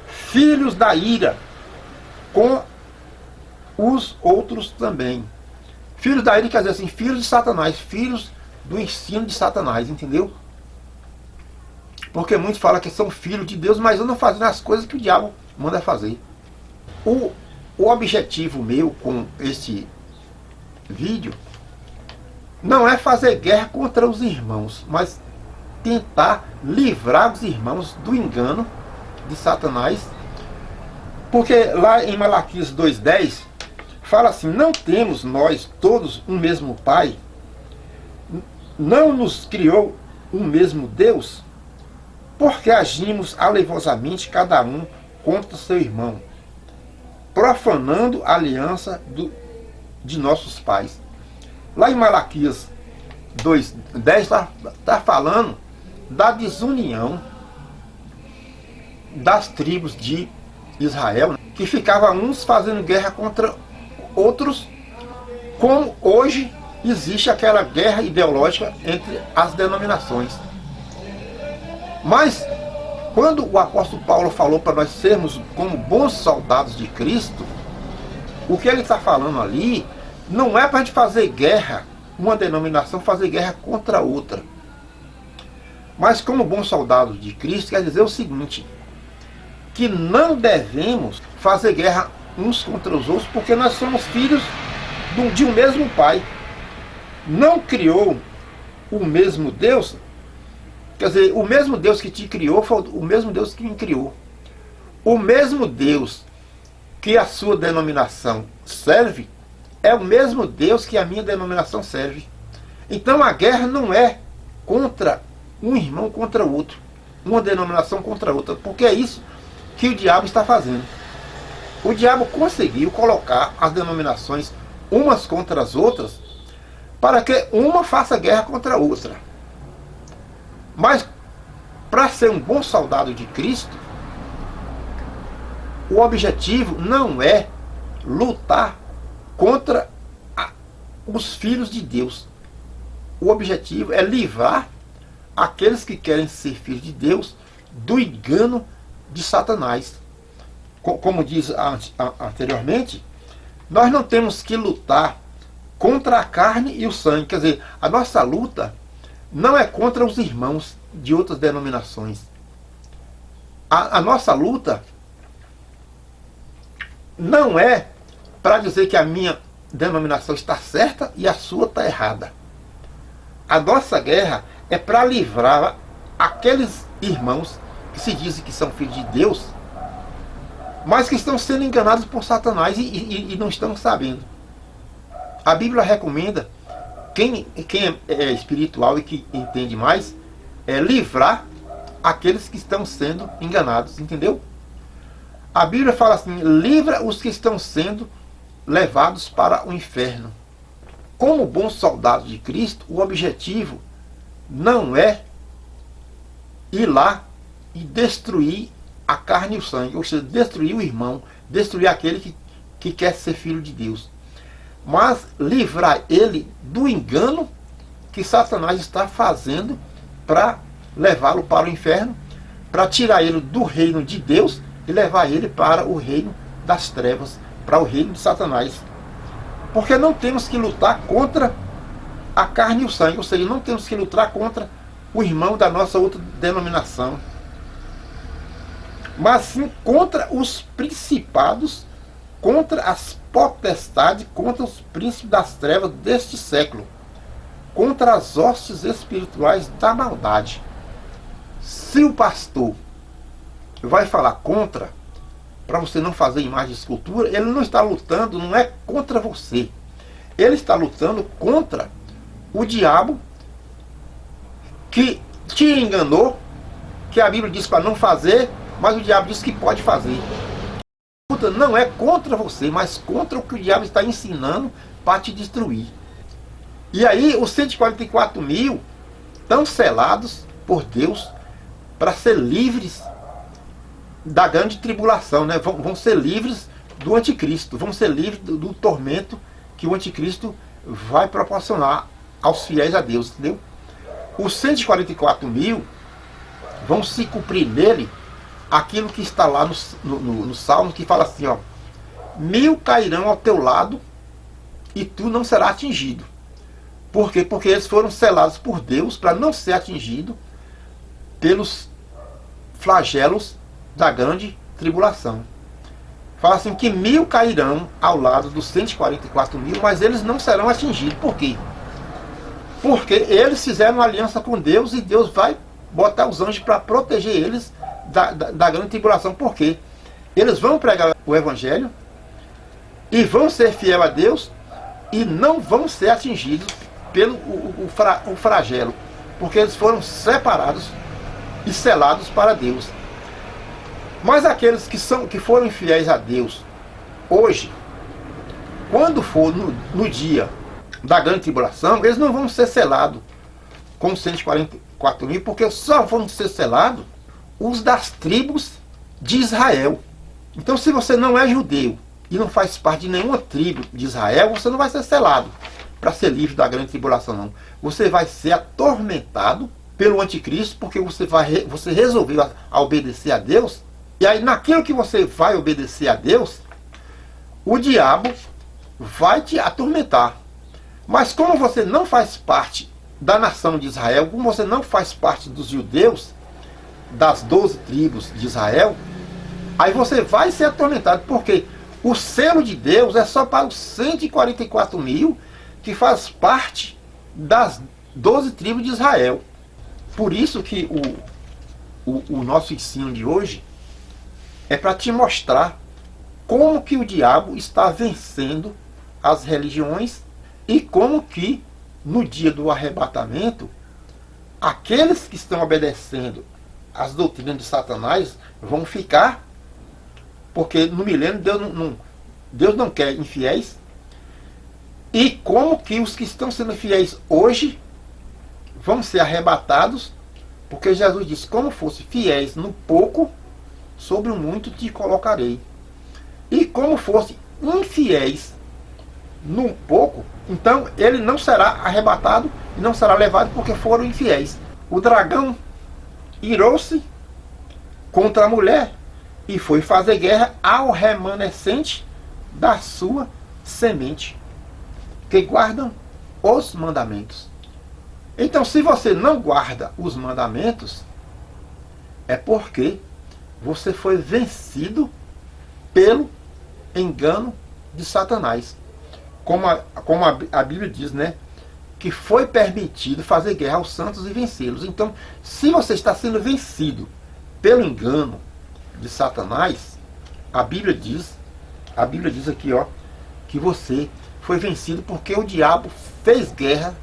filhos da ira, com os outros também. Filhos da ira quer dizer assim, filhos de Satanás, filhos do ensino de Satanás, entendeu? Porque muitos falam que são filhos de Deus, mas andam fazendo as coisas que o diabo manda fazer. O objetivo meu com este vídeo não é fazer guerra contra os irmãos, mas tentar livrar os irmãos do engano de Satanás. Porque lá em Malaquias 2,10 fala assim: não temos nós todos um mesmo Pai? Não nos criou um mesmo Deus? Porque agimos alevosamente cada um contra seu irmão, profanando a aliança de nossos pais. Lá em Malaquias 2,10 está falando da desunião das tribos de Israel, que ficavam uns fazendo guerra contra outros, como hoje existe aquela guerra ideológica entre as denominações. Mas quando o apóstolo Paulo falou para nós sermos como bons soldados de Cristo, o que ele está falando ali não é para a gente fazer guerra, uma denominação fazer guerra contra outra. Mas como bons soldados de Cristo quer dizer o seguinte: que não devemos fazer guerra uns contra os outros, porque nós somos filhos de um mesmo Pai. Não criou o mesmo Deus? Quer dizer, o mesmo Deus que te criou foi o mesmo Deus que me criou. O mesmo Deus que a sua denominação serve é o mesmo Deus que a minha denominação serve. Então a guerra não é contra um irmão contra o outro, uma denominação contra a outra, porque é isso que o diabo está fazendo. O diabo conseguiu colocar as denominações umas contra as outras para que uma faça guerra contra a outra. Mas para ser um bom soldado de Cristo, o objetivo não é lutar contra os filhos de Deus. O objetivo é livrar aqueles que querem ser filhos de Deus do engano de Satanás. Como diz anteriormente, nós não temos que lutar contra a carne e o sangue. Quer dizer, a nossa luta não é contra os irmãos de outras denominações. A nossa luta não é para dizer que a minha denominação está certa e a sua está errada. A nossa guerra é para livrar aqueles irmãos que se dizem que são filhos de Deus, mas que estão sendo enganados por Satanás e não estão sabendo. A Bíblia recomenda, quem é espiritual e que entende mais, é livrar aqueles que estão sendo enganados, entendeu? A Bíblia fala assim: livra os que estão sendo levados para o inferno. Como bons soldados de Cristo, o objetivo não é ir lá e destruir a carne e o sangue, ou seja, destruir o irmão, destruir aquele que quer ser filho de Deus, mas livrar ele do engano que Satanás está fazendo para levá-lo para o inferno, para tirar ele do reino de Deus e levar ele para o reino das trevas, para o reino de Satanás. Porque não temos que lutar contra a carne e o sangue, ou seja, não temos que lutar contra o irmão da nossa outra denominação, mas sim contra os principados, contra as potestades, contra os príncipes das trevas deste século, contra as hostes espirituais da maldade. Se o pastor vai falar contra, para você não fazer imagem de escultura, ele não está lutando, não é contra você. Ele está lutando contra o diabo que te enganou que a Bíblia diz para não fazer, mas o diabo diz que pode fazer. Não é contra você, mas contra o que o diabo está ensinando para te destruir. E aí os 144 mil estão selados por Deus para ser livres da grande tribulação, né? Vão ser livres do anticristo, vão ser livres do tormento que o anticristo vai proporcionar aos fiéis a Deus, entendeu? Os 144 mil vão se cumprir nele aquilo que está lá no Salmo, que fala assim, ó: 1000 cairão ao teu lado e tu não serás atingido. Por quê? Porque eles foram selados por Deus para não ser atingido pelos flagelos da grande tribulação. Fala assim que 1000 cairão ao lado dos 144 mil, mas eles não serão atingidos. Por quê? Porque eles fizeram uma aliança com Deus e Deus vai botar os anjos para proteger eles da grande tribulação. Por quê? Eles vão pregar o Evangelho e vão ser fiel a Deus e não vão ser atingidos pelo o flagelo, porque eles foram separados e selados para Deus. Mas aqueles que foram infiéis a Deus hoje, quando for no dia da grande tribulação, eles não vão ser selados com 144 mil, porque só vão ser selados os das tribos de Israel. Então, se você não é judeu e não faz parte de nenhuma tribo de Israel, você não vai ser selado para ser livre da grande tribulação, não. Você vai ser atormentado pelo anticristo, porque você resolveu a obedecer a Deus. E aí, naquilo que você vai obedecer a Deus, o diabo vai te atormentar. Mas como você não faz parte da nação de Israel, como você não faz parte dos judeus, das 12 tribos de Israel, aí você vai ser atormentado, porque o selo de Deus é só para os 144 mil que faz parte das 12 tribos de Israel. Por isso que o nosso ensino de hoje é para te mostrar como que o diabo está vencendo as religiões e como que no dia do arrebatamento aqueles que estão obedecendo as doutrinas de Satanás vão ficar, porque no milênio Deus não quer infiéis, e como que os que estão sendo fiéis hoje vão ser arrebatados, porque Jesus disse: como fosse fiéis no pouco, sobre o muito te colocarei. E como fosse infiéis no pouco, então ele não será arrebatado e não será levado, porque foram infiéis. O dragão irou-se contra a mulher e foi fazer guerra ao remanescente da sua semente, que guardam os mandamentos. Então, se você não guarda os mandamentos, é porque você foi vencido pelo engano de Satanás. Como a Bíblia diz, né? Que foi permitido fazer guerra aos santos e vencê-los. Então, se você está sendo vencido pelo engano de Satanás, a Bíblia diz aqui, ó, que você foi vencido porque o diabo fez guerra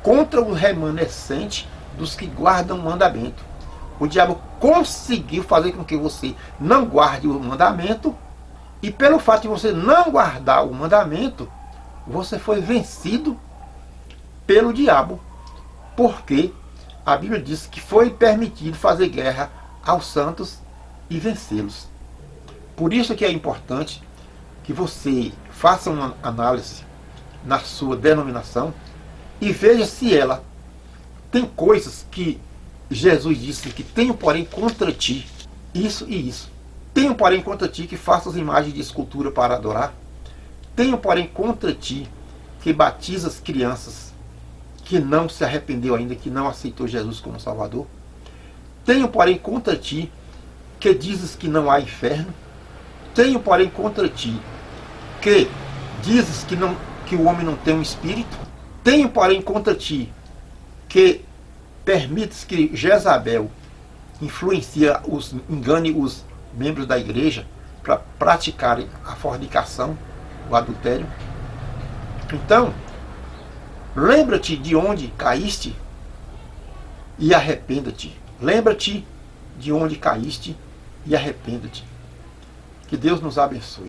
contra o remanescente dos que guardam o mandamento. O diabo conseguiu fazer com que você não guarde o mandamento, e pelo fato de você não guardar o mandamento, você foi vencido pelo diabo, porque a Bíblia diz que foi permitido fazer guerra aos santos e vencê-los. Por isso que é importante que você faça uma análise na sua denominação e veja se ela tem coisas que Jesus disse que tenho, porém, contra ti isso e isso. Tenho, porém, contra ti que faças imagens de escultura para adorar. Tenho, porém, contra ti que batizas crianças que não se arrependeu ainda, que não aceitou Jesus como Salvador. Tenho, porém, contra ti que dizes que não há inferno. Tenho, porém, contra ti que dizes que o homem não tem um espírito. Tenho, porém, contra ti que permites que Jezabel engane os membros da igreja para praticarem a fornicação, o adultério. Então, lembra-te de onde caíste e arrependa-te. Lembra-te de onde caíste e arrependa-te. Que Deus nos abençoe.